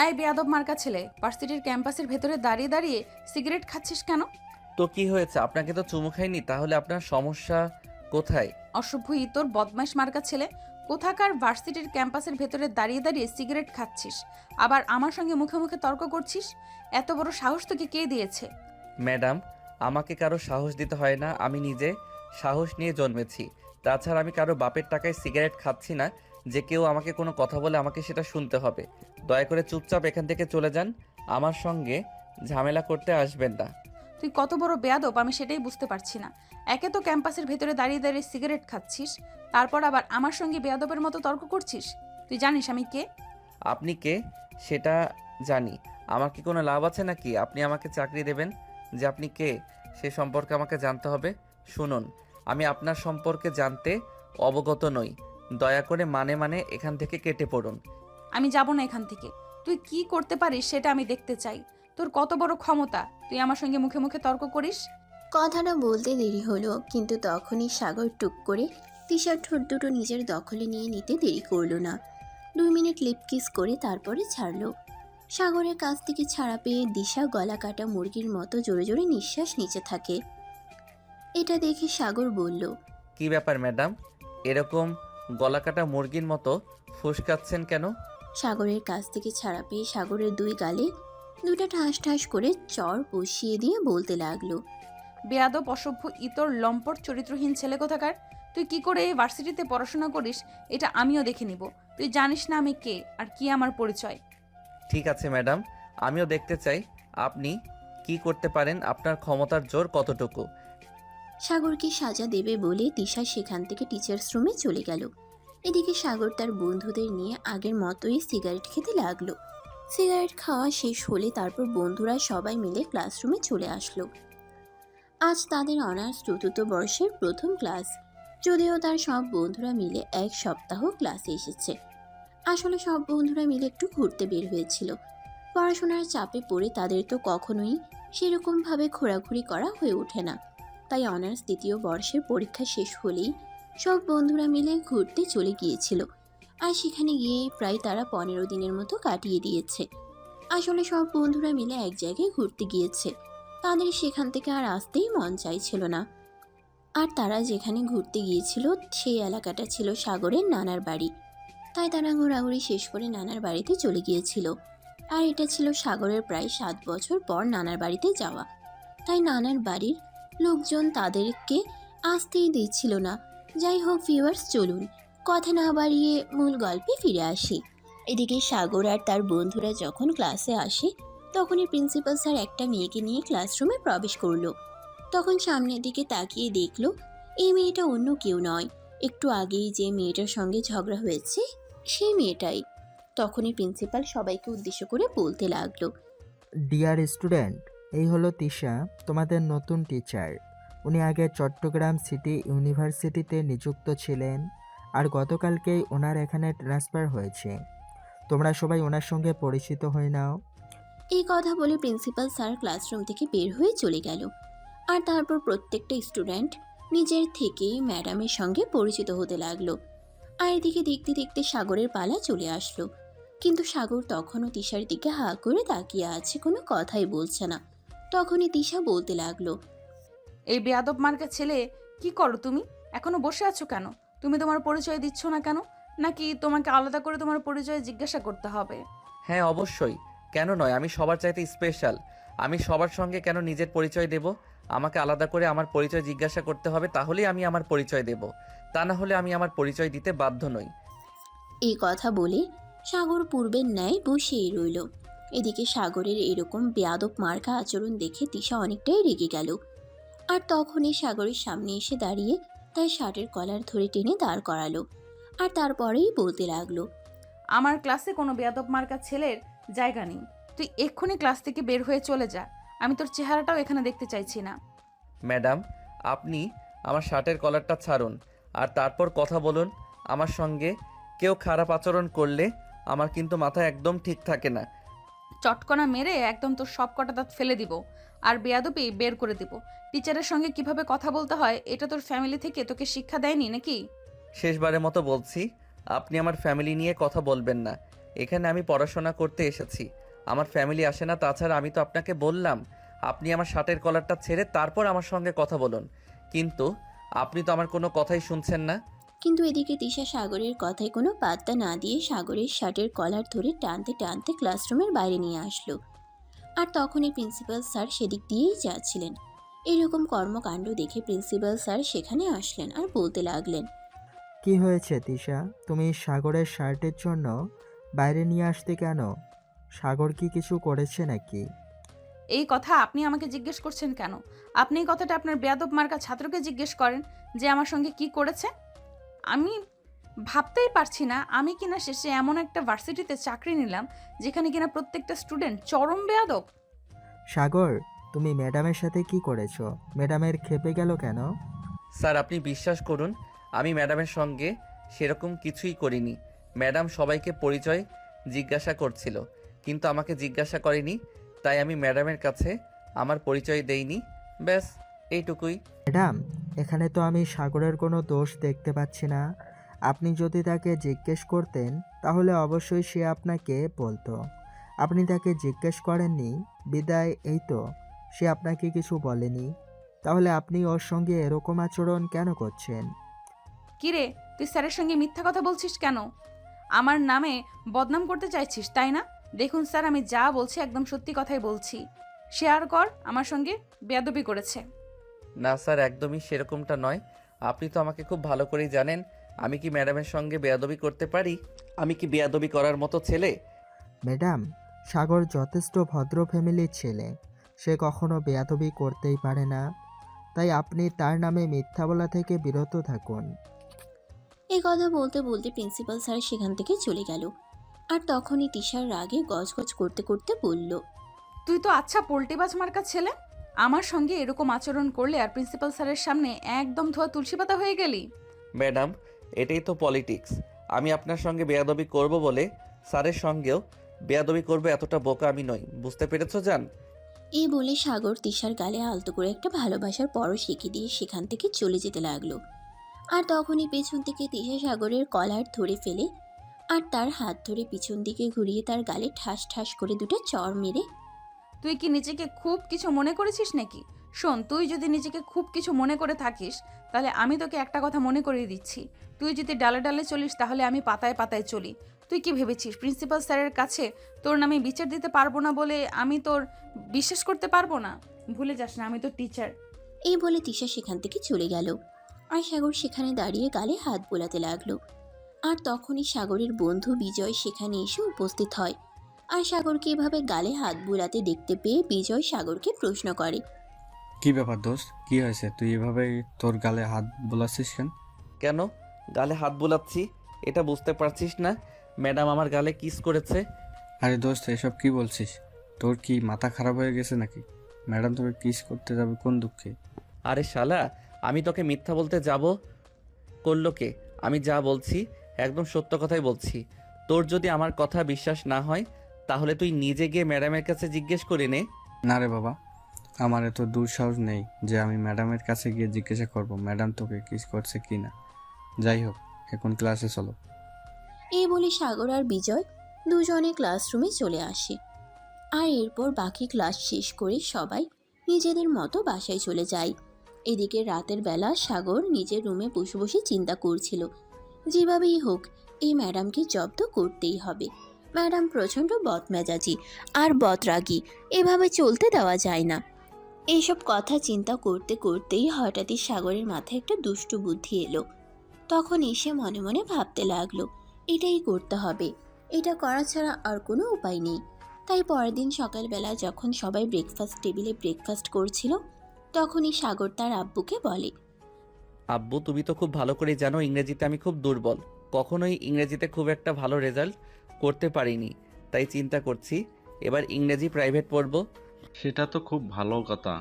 এই বেয়াদব মার্কা ছেলে, ভার্সিটির ক্যাম্পাসের ভেতরে দাঁড়িয়ে দাঁড়িয়ে সিগারেট খাচ্ছিস কেন? তো কি হয়েছে? আপনাকে তো চুমু খাইনি, তাহলে আপনার সমস্যা কোথায়? অসভ্য ইতর বদমাইশ মার্কা ছেলে, কোথাকার ভার্সিটির ক্যাম্পাসের ভেতরে দাঁড়িয়ে দাঁড়িয়ে সিগারেট খাচ্ছিস, আবার আমার সঙ্গে মুখে মুখে তর্ক করছিস? এত বড় সাহস তোকে কে দিয়েছে? ম্যাডাম, আমাকে কারো সাহস দিতে হয় না, আমি নিজে সাহস নিয়ে জন্মেছি। তাছাড়া আমি কারো বাপের টাকায় সিগারেট খাচ্ছি না যে কেউ আমাকে কোনো কথা বলে আমাকে সেটা শুনতে হবে। দয়া করে চুপচাপ এখান থেকে চলে যান, আমার সঙ্গে ঝামেলা করতে আসবেন না। তুই কত বড় বেয়াদব আমি সেটাই বুঝতে পারছি না। একে তো ক্যাম্পাসের ভেতরে দাঁড়িয়ে দাঁড়িয়ে সিগারেট খাচ্ছিস, তারপর আবার আমার সঙ্গে বেয়াদবের মতো তর্ক করছিস। তুই জানিস আমি কে? আপনি কে সেটা জানি, আমার কি কোনো লাভ আছে নাকি আপনি আমাকে চাকরি দেবেন? যে আপনি কে সে সম্পর্কে আমাকে জানতে হবে। শুনুন, আমি আপনার সম্পর্কে জানতে অবগত নই, দয়া করে মানে মানে এখান থেকে কেটে পড়ুন। আমি যাব না এখান থেকে। তুই কি করতে পারিস সেটা আমি দেখতে চাই। তোর কত বড় ক্ষমতা, তুই আমার সঙ্গে মুখে মুখে তর্ক করিস? কথাটা বলতে দেরি হলো, কিন্তু তখনই সাগর টুক করে তিশার ঠোঁট দুটো নিজের দখলে নিয়ে নিতে দেরি করলো না। 2 মিনিট লিপ কিস করে তারপরে ছাড়লো। সাগরের কাছ থেকে ছাড়া পেয়ে দিশা গলা কাটা মুরগির মতো জোরে জোরে নিঃশ্বাস নিচে থাকে। এটা দেখে সাগর বলল, কি ব্যাপার ম্যাডাম, এরকম গলাকাটা মুরগির মতো ফুসকাচ্ছেন কেন? সাগরের কাছ থেকে ছাড়া পেয়ে সাগরের 2 গালে দুটা ঠাস ঠাস করে চর বসিয়ে দিয়ে বলতে লাগলো, বেয়াদব অসভ্য ইতর লম্পট চরিত্রহীন ছেলে কোথাকার! তুই কি করে এই ভার্সিটিতে পড়াশোনা করিস এটা আমিও দেখে নিব। তুই জানিস না আমি কে আর কি আমার পরিচয়। ঠিক আছে ম্যাডাম, আমিও দেখতে চাই আপনি কি করতে পারেন, আপনার ক্ষমতার জোর কতটুকু। সাগরকে সাজা দেবে বলে তিশা সেখান থেকে টিচার্স রুমে চলে গেল। এদিকে সাগর তার বন্ধুদের নিয়ে আগের মতোই সিগারেট খেতে লাগলো। সিগারেট খাওয়া শেষ হলে তারপর বন্ধুরা সবাই মিলে ক্লাসরুমে চলে আসলো। আজ তাদের অনার্স চতুর্থ বর্ষের প্রথম ক্লাস, যদিও তার সব বন্ধুরা মিলে 1 সপ্তাহ ক্লাসে এসেছে। আসলে সব বন্ধুরা মিলে একটু ঘুরতে বের হয়েছিল। পড়াশোনার চাপে পড়ে তাদের তো কখনোই সেরকমভাবে ঘোরাঘুরি করা হয়ে ওঠে না। তাই অনার্স দ্বিতীয় বর্ষের পরীক্ষা শেষ হলেই সব বন্ধুরা মিলে ঘুরতে চলে গিয়েছিল। আর সেখানে গিয়ে প্রায় তারা 15 দিনের মতো কাটিয়ে দিয়েছে। আসলে সব বন্ধুরা মিলে এক জায়গায় ঘুরতে গিয়েছে, তাদের সেখান থেকে আর আসতেই মন চাইছিল না। আর তারা যেখানে ঘুরতে গিয়েছিল সেই এলাকাটা ছিল সাগরের নানার বাড়ি। তাই তারা ঘোরাঘুরি শেষ করে নানার বাড়িতে চলে গিয়েছিল। আর এটা ছিল সাগরের প্রায় 7 বছর পর নানার বাড়িতে যাওয়া। তাই নানার বাড়ির লোকজন তাদেরকে আসতেই দিচ্ছিল না। যাই হোক ভিউয়ার্স, চলুন কথা না বাড়িয়ে মূল গল্পে ফিরে আসি। এদিকে সাগর আর তার বন্ধুরা যখন ক্লাসে আসে তখনই প্রিন্সিপাল স্যার একটা মেয়েকে নিয়ে ক্লাসরুমে প্রবেশ করলো। তখন সামনের দিকে তাকিয়ে দেখলো এই মেয়েটা অন্য কেউ নয়, একটু আগেই যে মেয়েটার সঙ্গে ঝগড়া হয়েছে সেই মেয়েটাই। তখনই প্রিন্সিপাল সবাইকে উদ্দেশ্য করে বলতে লাগলো, ডিয়ার স্টুডেন্ট, এই হলো তিশা, তোমাদের নতুন টিচার। উনি আগে চট্টগ্রাম সিটি ইউনিভার্সিটিতে নিযুক্ত ছিলেন, আর গতকালকেই ওনার এখানে ট্রান্সফার হয়েছে। তোমরা সবাই ওনার সঙ্গে পরিচিত হয়ে নাও। এই কথা বলে প্রিন্সিপাল স্যার ক্লাসরুম থেকে বের হয়ে চলে গেল। আর তারপর প্রত্যেকটা স্টুডেন্ট নিজের থেকেই ম্যাডামের সঙ্গে পরিচিত হতে লাগলো। আর এদিকে দেখতে দেখতে সাগরের পালা চলে আসলো। কিন্তু সাগর তখনও তিশার দিকে হা করে তাকিয়ে আছে, কোনো কথাই বলছে না। তখনই তিশা বলতে লাগলো, এই বেয়াদব মার্কা ছেলে, কি করো তুমি? এখনো বসে আছো কেন? তুমি তোমার পরিচয় দিচ্ছ না কেন? নাকি তোমাকে আলাদা করে তোমার পরিচয় জিজ্ঞাসা করতে হবে? হ্যাঁ অবশ্যই, কেন নয়, আমি সবার চাইতে স্পেশাল। আমি সবার সঙ্গে কেন নিজের পরিচয় দেব? আমাকে আলাদা করে আমার পরিচয় জিজ্ঞাসা করতে হবে, তাহলেই আমি আমার পরিচয় দেব। তা না হলে আমি আমার পরিচয় দিতে বাধ্য নই। এই কথা বলে সাগর পূর্বের ন্যায় বসেই রইল। এদিকে সাগরের এরকম বেয়াদব মার্কা আচরণ দেখে তিশা অনেকটাই রেগে গেল। আর তখনই সাগরের সামনে এসে দাঁড়িয়ে তার শার্টের কলার ধরে টেনে দাঁড় করালো। আর তারপরেই বলতে লাগলো, আমার ক্লাসে কোনো বেয়াদব মার্কা ছেলের জায়গা নেই। তুই এক্ষুনি ক্লাস থেকে বের হয়ে চলে যা। আমি তোর চেহারাটাও এখানে দেখতে চাইছি না। ম্যাডাম, আপনি আমার শার্টের কলারটা ছাড়ুন, আর তারপর কথা বলুন আমার সঙ্গে। কেউ খারাপ আচরণ করলে আমার কিন্তু মাথা একদম ঠিক থাকে না। চটকনা মেরে একদম তোর সব কটা দাঁত ফেলে দিব, আর বেয়াদবি বের করে দিব। টিচারের সঙ্গে কিভাবে কথা বলতে হয় এটা তোর ফ্যামিলি থেকে তোকে শিক্ষা দেয়নি নাকি? শেষবারের মতো বলছি, আপনি আমার ফ্যামিলি নিয়ে কথা বলবেন না। এখানে আমি পড়াশোনা করতে এসেছি, আমার ফ্যামিলি আসে না। তাছাড়া আমি তো আপনাকে বললাম আপনি আমার শার্টের কলারটা ছেড়ে তারপর আমার সঙ্গে কথা বলুন, কিন্তু আপনি তো আমার কোনো কথাই শুনছেন না। কিন্তু এদিকে তিশা সাগরের কথায় কোনো পাত্তা না দিয়ে সাগরের শার্টের কলার ধরে টানতে টানতে ক্লাসরুমের বাইরে নিয়ে আসলো। আর তখনই প্রিন্সিপাল স্যার সেদিক দিয়েই যাচ্ছিলেন। এরকম কর্মকাণ্ড দেখে প্রিন্সিপাল স্যার সেখানে আসলেন আর বলতে লাগলেন, কি হয়েছে তিশা, তুমি সাগরের শার্টের জন্য বাইরে নিয়ে আসতে কেন? সাগর কি কিছু করেছে নাকি? এই কথা আপনি আমাকে জিজ্ঞেস করছেন কেন? আপনি এই কথাটা আপনার বেয়াদব মার্কা ছাত্রকে জিজ্ঞেস করেন যে আমার সঙ্গে কি করেছে। আমি ভাবতেই পারছি না আমি কিনা শেষে এমন একটা ভার্সিটিতে চাকরি নিলাম যেখানে কিনা প্রত্যেকটা স্টুডেন্ট চরম বেয়াদব। সাগর, তুমি ম্যাডামের সাথে কি করেছো? ম্যাডামের খেপে গেল কেন? স্যার আপনি বিশ্বাস করুন, আমি ম্যাডামের সঙ্গে সেরকম কিছুই করিনি। ম্যাডাম সবাইকে পরিচয় জিজ্ঞাসা করছিল, কিন্তু আমাকে জিজ্ঞাসা করেনি, তাই আমি ম্যাডামের কাছে আমার পরিচয় দেইনি। ব্যাস এইটুকুই। ম্যাডাম, এখানে তো আমি সাগরের কোনো দোষ দেখতে পাচ্ছি না। আপনি যদি তাকে জিজ্ঞেস করতেন তাহলে অবশ্যই সে আপনাকে বলতো। আপনি তাকে জিজ্ঞেস করেননি বিদায় এই তো সে আপনাকে কিছু বলেনি। তাহলে আপনি ওর সঙ্গে এরকম আচরণ কেন করছেন? কিরে, তুই স্যারের সঙ্গে মিথ্যা কথা বলছিস কেন? আমার নামে বদনাম করতে চাইছিস তাই না? দেখুন স্যার, আমি যা বলছি একদম সত্যি কথাই বলছি। শেয়ার কর, আমার সঙ্গে বেয়াদবি করেছে। না স্যার, একদমই সেরকমটা নয়। আপনি তো আমাকে খুব ভালো করেই জানেন আমি কি ম্যাডামের সঙ্গে বেয়াদবি করতে পারি? আমি কি বেয়াদবি করার মতো ছেলে? ম্যাডাম, সাগর যথেষ্ট ভদ্র ফ্যামিলির ছেলে, সে কখনো বেয়াদবি করতেই পারে না। তাই আপনি তার নামে মিথ্যা বলা থেকে বিরত থাকুন। এই কথা বলতে বলতে প্রিন্সিপাল স্যার সেখান থেকে চলে গেল। আর তখনই তিশার রাগে গজগজ করতে করতে বলল, তুই তো আচ্ছা পোল্টিবাজ মার্কা ছেলে, আমার সঙ্গে এরকম আচরণ করলে আর প্রিন্সিপাল স্যারের সামনে একদম ধোয়া তুলসী পাতা হয়ে গেলি। ম্যাডাম, এটাই তো পলিটিক্স। আমি আপনার সঙ্গে বেয়াদবি করব বলে স্যারের সঙ্গেও বেয়াদবি করবে এতটা বোকা আমি নই, বুঝতে পেরেছো জান? এই বলে সাগর তিশার গালে আলতো করে একটা ভালোবাসার পরশ রেখে দিয়ে সেখান থেকে চলে যেতে লাগলো। আর তখনই পেছন থেকে তিশা সাগরের কলার ধরে ফেলে আর তার হাত ধরে পিছন দিকে ঘুরিয়ে তার গালে ঠাস ঠাস করে দুটো চড় মেরে, তুই কি নিজেকে খুব কিছু মনে করেছিস নাকি? শোন, তুই যদি নিজেকে খুব কিছু মনে করে থাকিস তাহলে আমি তোকে একটা কথা মনে করিয়ে দিচ্ছি। তুই যদি ডালে ডালে চলিস তাহলে আমি পাতায় পাতায় চলি। তুই কি ভেবেছিস প্রিন্সিপাল স্যারের কাছে তোর নামে বিচার দিতে পারবো না বলে আমি তোর বিশ্বাস করতে পারবো না? ভুলে যাস না, আমি তোর টিচার। এই বলে তিশা সেখান থেকে চলে গেল। আর সাগর সেখানে দাঁড়িয়ে গালে হাত বোলাতে লাগলো। আর তখনই সাগরের বন্ধু বিজয় সেখানে এসে উপস্থিত হয়। আর সাগরকে এভাবে গালে হাত বুলাতে দেখতে পেয়ে বিজয় সাগরকে প্রশ্ন করে, কি ব্যাপার দোস্ত, কি হয়েছে? তুই এভাবে তোর গালে হাত বোলাচ্ছিস কেন? কেন গালে হাত বোলাচ্ছি এটা বুঝতে পারছিস না? ম্যাডাম আমার গালে কিস করেছে। আরে দোস্ত, এসব কি বলছিস? তোর কি মাথা খারাপ হয়ে গেছে নাকি? ম্যাডাম তোকে কিস করতে যাবে কোন দুঃখে? আরে শালা, আমি তোকে মিথ্যা বলতে যাব করলো কে? আমি যা বলছি একদম সত্য কথাই বলছি। তোর যদি আমার কথা বিশ্বাস না হয় তাহলে তুই নিজে গিয়ে ম্যাডামের কাছে জিজ্ঞেস করে নে। না রে বাবা, আমার এত দুঃসাহস নেই যে আমি ম্যাডামের কাছে গিয়ে জিজ্ঞাসা করব ম্যাডাম তোকে কিস করছে কি না। যাই হোক, এখন ক্লাসে চলো। এই বলে সাগর আর বিজয় দুজনে ক্লাসরুমে চলে আসে। আর এরপর বাকি ক্লাস শেষ করে সবাই নিজেদের মতো বাসায় চলে যায়। এদিকে রাতের বেলা সাগর নিজের রুমে বসে বসে চিন্তা করছিল, যেভাবেই হোক এই ম্যাডামকে জব্দ করতেই হবে। ম্যাডাম প্রচণ্ড বদমেজাজি আর বদরাগী, এভাবে চলতে দেওয়া যায় না। এইসব কথা চিন্তা করতে করতেই হঠাৎই সাগরের মাথায় একটা দুষ্টু বুদ্ধি এলো। তখন এসে মনে মনে ভাবতে লাগলো, এটাই করতে হবে, এটা করা ছাড়া আর কোনো উপায় নেই। তাই পরের দিন সকালবেলা যখন সবাই ব্রেকফাস্ট টেবিলে ব্রেকফাস্ট করছিল, তখনই সাগর তার আব্বুকে বলে, আব্বু, তুমি তো খুব ভালো করে জানো ইংরেজিতে আমি খুব দুর্বল, কখনোই ইংরেজিতে খুব একটা ভালো রেজাল্ট করতে পারিনি। তাই চিন্তা করছি এবার ইংরেজি প্রাইভেট পড়বো। সেটা তো খুব ভালো কথা।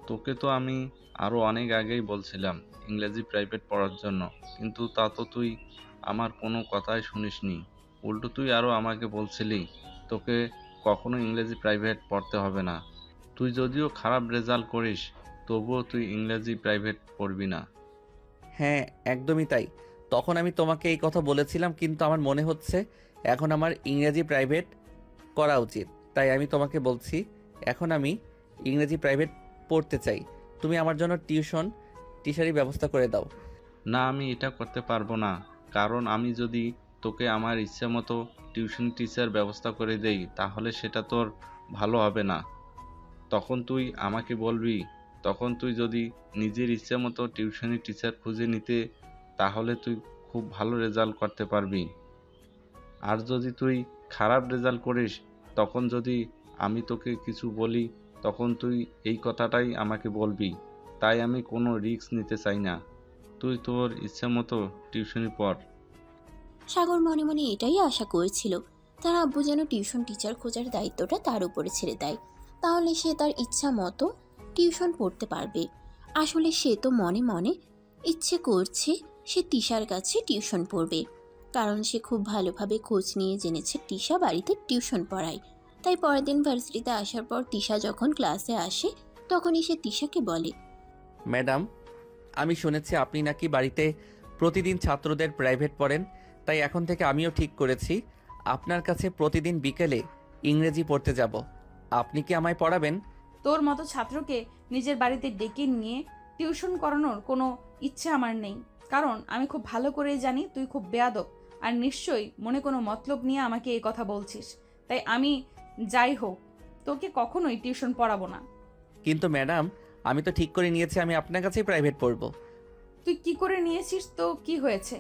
তোকে তো আমি আরও অনেক আগেই বলছিলাম ইংরেজি প্রাইভেট পড়ার জন্য, কিন্তু তা তো তুই আমার কোনো কথাই শুনিসনি। উল্টো তুই আরও আমাকে বলছিলি তোকে কখনো ইংরেজি প্রাইভেট পড়তে হবে না। তুই যদিও খারাপ রেজাল্ট করিস তবুও তুই ইংরেজি প্রাইভেট পড়বি না। হ্যাঁ, একদমই তাই। তখন আমি তোমাকে এই কথা বলেছিলাম, কিন্তু আমার মনে হচ্ছে এখন আমার ইংরেজি প্রাইভেট করা উচিত। তাই আমি তোমাকে বলছি, এখন আমি ইংরেজি প্রাইভেট পড়তে চাই। তুমি আমার জন্য টিউশারি ব্যবস্থা করে দাও। না, আমি এটা করতে পারবো না, কারণ আমি যদি তোকে আমার ইচ্ছে মতো টিউশন টিচার ব্যবস্থা করে দেই তাহলে সেটা তোর ভালো হবে না। তখন তুই আমাকে বলবি, তখন তুই যদি নিজের ইচ্ছে মতো টিউশনি টিচার খুঁজে নিতে তাহলে তুই খুব ভালো রেজাল্ট করতে পারবি। আর যদি তুই খারাপ রেজাল্ট করিস, তখন যদি আমি তোকে কিছু বলি তখন তুই এই কথাটাই আমাকে বলবি। তাই আমি কোনো রিস্ক নিতে চাই না। তুই তোর ইচ্ছে মতো টিউশনি পড়। সাগর মনে মনে এটাই আশা করেছিল, তার আব্বু যেন টিউশন টিচার খোঁজার দায়িত্বটা তার উপরে ছেড়ে দেয়, তাহলে সে তার ইচ্ছা মতো টিউশন পড়তে পারবে। আসলে সে তো মনে মনে ইচ্ছে করছে সে তিশার কাছে টিউশন পড়বে, কারণ সে খুব ভালোভাবে খোঁজ নিয়ে জেনেছে তিশা বাড়িতে টিউশন পড়ায়। তাই পরের দিন ভার্সিটিতে আসার পর তিশা যখন ক্লাসে আসে তখনই সে তিশাকে বলে, ম্যাডাম, আমি শুনেছি আপনি নাকি বাড়িতে প্রতিদিন ছাত্রদের প্রাইভেট পড়েন, তাই এখন থেকে আমিও ঠিক করেছি আপনার কাছে প্রতিদিন বিকেলে ইংরেজি পড়তে যাব। আপনি কি আমায় পড়াবেন? তোর মতো ছাত্রকে নিজের বাড়িতে ডেকে নিয়ে টিউশন করানোর কোনো ইচ্ছে আমার নেই, কারণ আমি খুব ভালো করেই জানি তুই খুব বেয়াদব আর নিশ্চয়ই মনে কোনো মতলব নিয়ে আমাকে এই কথা বলছিস। তাই আমি যাই হোক তোকে কখনোই টিউশন পড়াবো না। কিন্তু ম্যাডাম, আমি তো ঠিক করে নিয়েছি আমি আপনার কাছেই প্রাইভেট পড়ব। তুই কি করে নিয়েছিস তো কি হয়েছে?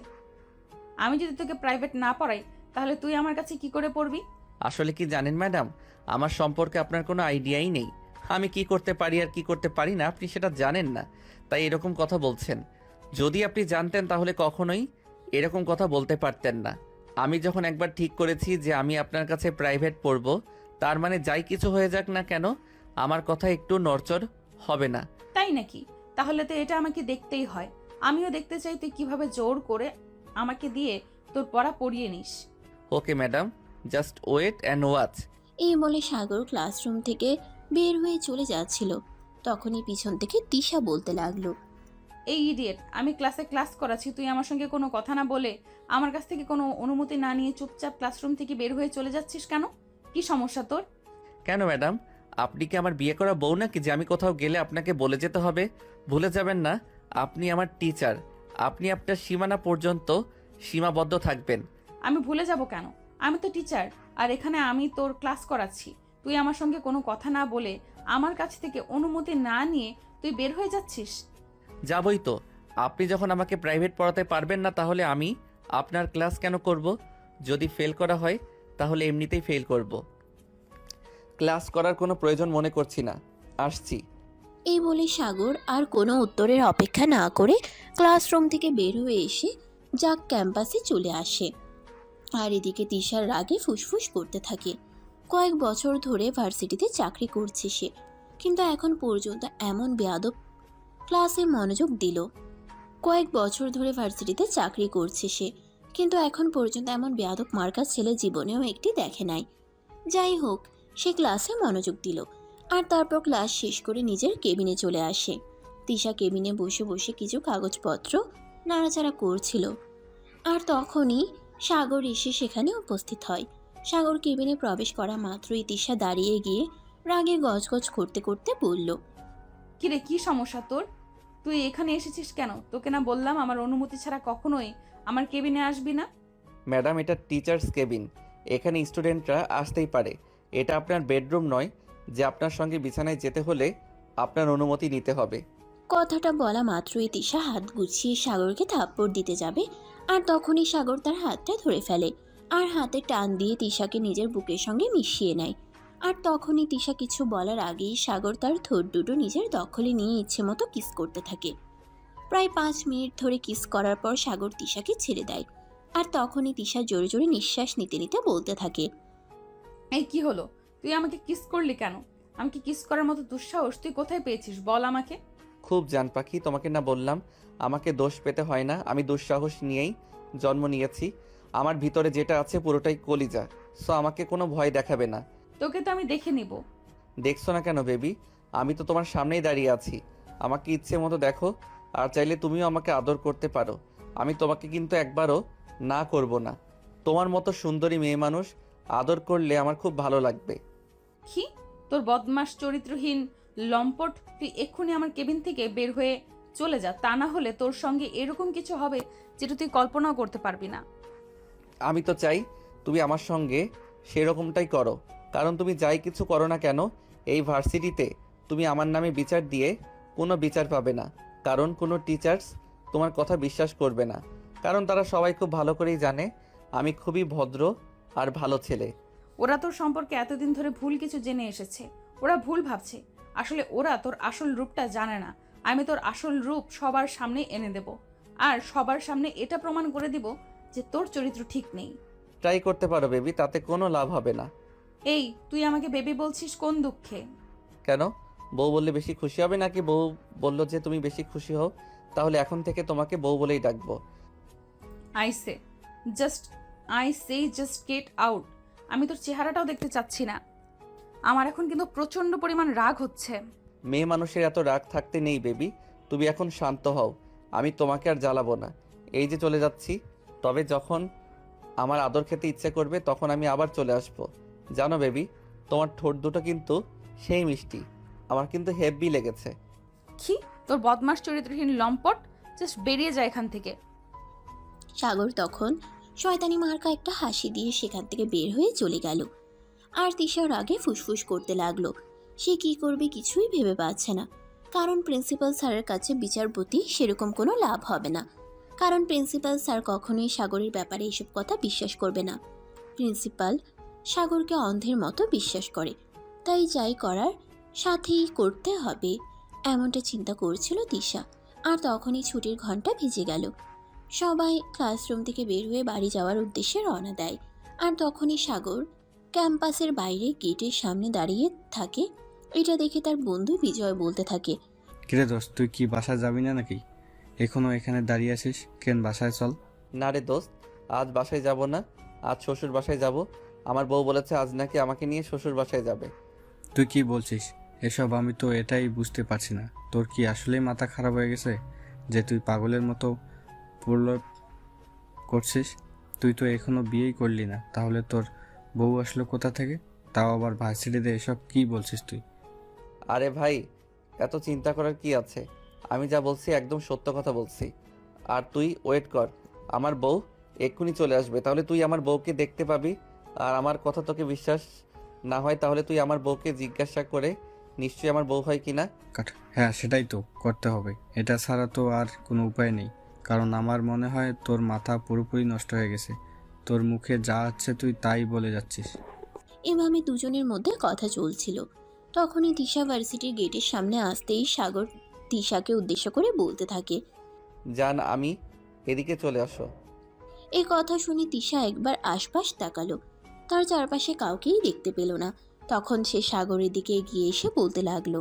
আমি যদি তোকে প্রাইভেট না পড়াই তাহলে তুই আমার কাছে কি করে পড়বি? আসলে কি জানেন ম্যাডাম, আমার সম্পর্কে আপনার কোনো আইডিয়াই নেই। আমি কি করতে পারি আর কি করতে পারি না আপনি সেটা জানেন না, তাই এরকম কথা বলছেন। যদি আপনি জানতেন তাহলে কখনোই এরকম কথা বলতে পারতেন না। আমি যখন একবার ঠিক করেছি যে আমি আপনার কাছে প্রাইভেট পড়ব, তার মানে যাই কিছু হয়ে যাক না কেন আমার কথা একটু নড়চড় হবে না। তাই নাকি? তাহলে তো এটা আমাকে দেখতেই হয়। আমিও দেখতে চাই তুই কিভাবে জোর করে আমাকে দিয়ে তোর পড়া পড়িয়ে নিস। Okay madam, just wait and watch. এই বলে সাগর ক্লাসরুম থেকে বের হয়ে চলে যাচ্ছিল, তখনই পিছন থেকে তিশা বলতে লাগলো, এই ইডিয়েট, আমি ক্লাসে ক্লাস করাচ্ছি, তুই আমার সঙ্গে কোনো কথা না বলে আমার কাছ থেকে কোনো অনুমতি না নিয়ে চুপচাপ ক্লাসরুম থেকে বের হয়ে চলে যাচ্ছিস কেন? কি সমস্যা তোর? কেন ম্যাডাম, আপনি কি আমার বিয়ে করা বউ নাকি যে আমি কোথাও গেলে আপনাকে বলে যেতে হবে? ভুলে যাবেন না, আপনি আমার টিচার। আপনি আপনার সীমানা পর্যন্ত সীমাবদ্ধ থাকবেন। আমি ভুলে যাব কেন? আমি তো টিচার, আর এখানে আমি তোর ক্লাস করাচ্ছি। তুই আমার সঙ্গে কোনো কথা না বলে আমার কাছ থেকে অনুমতি না নিয়ে তুই বের হয়ে যাচ্ছিস। যাবই তো। আপনি যখন আমাকে প্রাইভেট পড়াতে পারবেন না তাহলে আমি আপনার ক্লাস কেন করব? যদি ফেল করা হয় তাহলে এমনিতেই ফেল করব। ক্লাস করার কোনো প্রয়োজন মনে করছি না, আসছি। এই বলে সাগর আর কোনো উত্তরের অপেক্ষা না করে ক্লাসরুম থেকে বের হয়ে এসে যাক ক্যাম্পাসে চলে আসে। আর এদিকে তিশার রাগে ফুসফুস করতে থাকে। কয়েক বছর ধরে ভার্সিটিতে চাকরি করছে সে, কিন্তু এখন পর্যন্ত এমন বেয়াদব ক্লাসে মনোযোগ দিল। কয়েক বছর ধরে ভার্সিটিতে চাকরি করছে সে, কিন্তু এখন পর্যন্ত এমন বেয়াদব মার্কা ছেলে জীবনেও একটি দেখে নাই। যাই হোক, সে ক্লাসে মনোযোগ দিল আর তারপর ক্লাস শেষ করে নিজের কেবিনে চলে আসে। তিশা কেবিনে বসে বসে কিছু কাগজপত্র নাড়াচাড়া করছিল, আর তখনই সাগর এসে সেখানে উপস্থিত হয়। সাগর কেবিনে প্রবেশ করা মাত্রই তিশা দাঁড়িয়ে গিয়ে রাগে গজগজ করতে করতে বলল, কিরে, কি সমস্যা তোর? তুই এখানে এসেছিস কেন? তোকে না বললাম আমার অনুমতি ছাড়া কখনোই আমার কেবিনে আসবি না? ম্যাডাম, এটা টিচার্স কেবিন, এখানে স্টুডেন্টরা আসতেই পারে। এটা আপনার বেডরুম নয় যে আপনার সঙ্গে বিছানায় যেতে হলে আপনার অনুমতি নিতে হবে। কথাটা বলা মাত্রই তিশা হাত গুছিয়ে সাগরকে থাপ্পড় দিতে যাবে, আর তখনই সাগর তার হাতটা ধরে ফেলে আর হাতে টান দিয়ে তিশাকে নিজের বুকের সঙ্গে মিশিয়ে নেয়। আর তখনই তিশা কিছু বলার আগেই সাগর তার ঠোঁট দুটো নিজের দখলে নিয়ে ইচ্ছে মতো কিস করতে থাকে। প্রায় 5 মিনিট ধরে কিস করার পর সাগর তিশাকে ছেড়ে দেয়, আর তখনই তিশা জোরে জোরে নিঃশ্বাস নিতে নিতে বলতে থাকে, এই কি হলো? তুই আমাকে কিস করলি কেন? আমাকে কিস করার মতো দুঃসাহস তুই কোথায় পেয়েছিস বল আমাকে। খুব জান পাখি, তোমাকে না বললাম আমাকে দোষ পেতে হয় না। আমি দুঃসাহস নিয়েই জন্ম নিয়েছি। আমার ভিতরে যেটা আছে পুরোটাই কলিজা, সো আমাকে কোনো ভয় দেখাবে না। তোকে তো আমি দেখে নিব। দেখছো না কেন বেবি? আমি তো তোমার সামনেই দাঁড়িয়ে আছি। আমাকে ইচ্ছে মতো দেখো, আর চাইলে তুমিও আমাকে আদর করতে পারো। আমি তোমাকে কিন্তু একবারও না করব না। তোমার মতো সুন্দরী মেয়ে মানুষ আদর করলে আমার খুব ভালো লাগবে। কি? তোর বদমাস চরিত্রহীন লম্পট, তুই এক্ষুনি আমার কেবিন থেকে বের হয়ে চলে যা, তা না হলে তোর সঙ্গে এরকম কিছু হবে যেটা তুই কল্পনাও করতে পারবি না। আমি তো চাই তুমি আমার সঙ্গে সেরকমটাই করো, কারণ তুমি যাই কিছু করো না কেন এই ভার্সিটিতে তুমি আমার নামে বিচার দিয়ে কোনো বিচার পাবে না, কারণ কোনো টিচার্স তোমার কথা বিশ্বাস করবে না, কারণ তারা সবাই খুব ভালো করেই জানে আমি খুবই ভদ্র আর ভালো ছেলে। ওরা তোর সম্পর্কে এতদিন ধরে ভুল কিছু জেনে এসেছে, ওরা ভুল ভাবছে। আসলে ওরা তোর আসল রূপটা জানে না। আমি তোর আসল রূপ সবার সামনে এনে দেব, আর সবার সামনে এটা প্রমাণ করে দিব যে তোর চরিত্র ঠিক নেই। ট্রাই করতে পারো বেবি, তাতে কোনো লাভ হবে না। এই, তুই আমাকে বেবি বলছিস কোন দুঃখে? কেন? বউ বললে বেশি খুশি হবে নাকি? বউ বললো যে তুমি বেশি খুশি হও, তাহলে এখন থেকে তোমাকে বউ বলেই ডাকবো। I say just get out. আমি তোর চেহারাটাও দেখতে চাচ্ছি না। আমার এখন কিন্তু প্রচন্ড পরিমাণ রাগ হচ্ছে। মেয়ে মানুষের এত রাগ থাকতে নেই বেবি, তুমি এখন শান্ত হও। আমি তোমাকে আর জ্বালাবো না। এই যে চলে যাচ্ছি, তবে যখন আমার আদর খেতে ইচ্ছে করবে তখন আমি আবার চলে আসবো। জানো বেবি, তোমার ঠোঁট দুটো কিন্তু সেই মিষ্টি, আমার কিন্তু হেব্বি লেগেছে। কি? তোর বদমাস চরিত্রহীন লম্পট, জাস্ট বেরিয়ে যায় এখান থেকে। সাগর তখন শয়তানি মার্কা একটা হাসি দিয়ে সেখান থেকে বের হয়ে চলে গেল। আর তিশা রাগে ফুসফুস করতে লাগলো। সে কি করবে কিছুই ভেবে পাচ্ছে না, কারণ প্রিন্সিপাল স্যারের কাছে বিচারপতি সেরকম কোনো লাভ হবে না, কারণ প্রিন্সিপাল স্যার কখনোই সাগরের ব্যাপারে এসব কথা বিশ্বাস করবে না। প্রিন্সিপাল সাগরকে অন্ধের মতো বিশ্বাস করে, তাই যাই করার সাথেই করতে হবে, এমনটা চিন্তা করছিল তিশা। আর তখনই ছুটির ঘন্টা ভেজে গেল। সবাই ক্লাসরুম থেকে বের হয়ে বাড়ি যাওয়ার উদ্দেশ্যে রওনা দেয়। আর তখনই সাগর ক্যাম্পাসের বাইরে গেটের সামনে দাঁড়িয়ে থাকে। এটা দেখে তার বন্ধু বিজয় বলতে থাকে, কিরে দোস্ত, তুই কি বাসায় যাবি না নাকি? এখনো এখানে দাঁড়িয়ে আছিস কেন? বাসায় চল। না রে দোস্ত, আজ বাসায় যাব না, আজ শ্বশুর বাসায় যাব। আমার বউ বলেছে আজ নাকি আমাকে নিয়ে শ্বশুর বাসায় যাবে। তুই কি বলছিস এসব? আমি তো এটাই বুঝতে পারছি না। তোর কি আসলেই মাথা খারাপ হয়ে গেছে যে তুই পাগলের মতো প্রলোভ করছিস? তুই তো এখনো বিয়েই করলি না, তাহলে তোর বউ আসলো কোথা থেকে? তাও আবার ভার্সিটিতে। এসব কি বলছিস তুই? আরে ভাই, এত চিন্তা করার কি আছে? আমি যা বলছি একদম সত্য কথা বলছি। আর তুই ওয়েট কর, আমার বউ এক্ষুনি চলে আসবে, তাহলে তুই আমার বউকে দেখতে পাবি। আর আমার কথা তোকে বিশ্বাস না হয় তাহলে তুই আমার বউকে জিজ্ঞাসা করে নিশ্চয়ই আমার বউ হয় কিনা। হ্যাঁ, সেটাই তো করতে হবে। এটা ছাড়া তো আর কোনো উপায় নেই, কারণ আমার মনে হয় তোর মাথা পুরোপুরি নষ্ট হয়ে গেছে। তোর মুখে যা আছে তুই তাই বলে যাচ্ছিস। এভাবে দুজনের মধ্যে কথা চলছিল। তখনই তিশা ভার্সিটির গেটের সামনে আসতেই সাগর তিশাকে উদ্দেশ্য করে বলতে থাকে। জান, আমি এদিকে চলে আসো। এই কথা শুনে তিশা একবার আশপাশ তাকালো, তার চারপাশে কাউকেই দেখতে পেল না। তখন সে সাগরের দিকে এগিয়ে এসে বলতে লাগলো,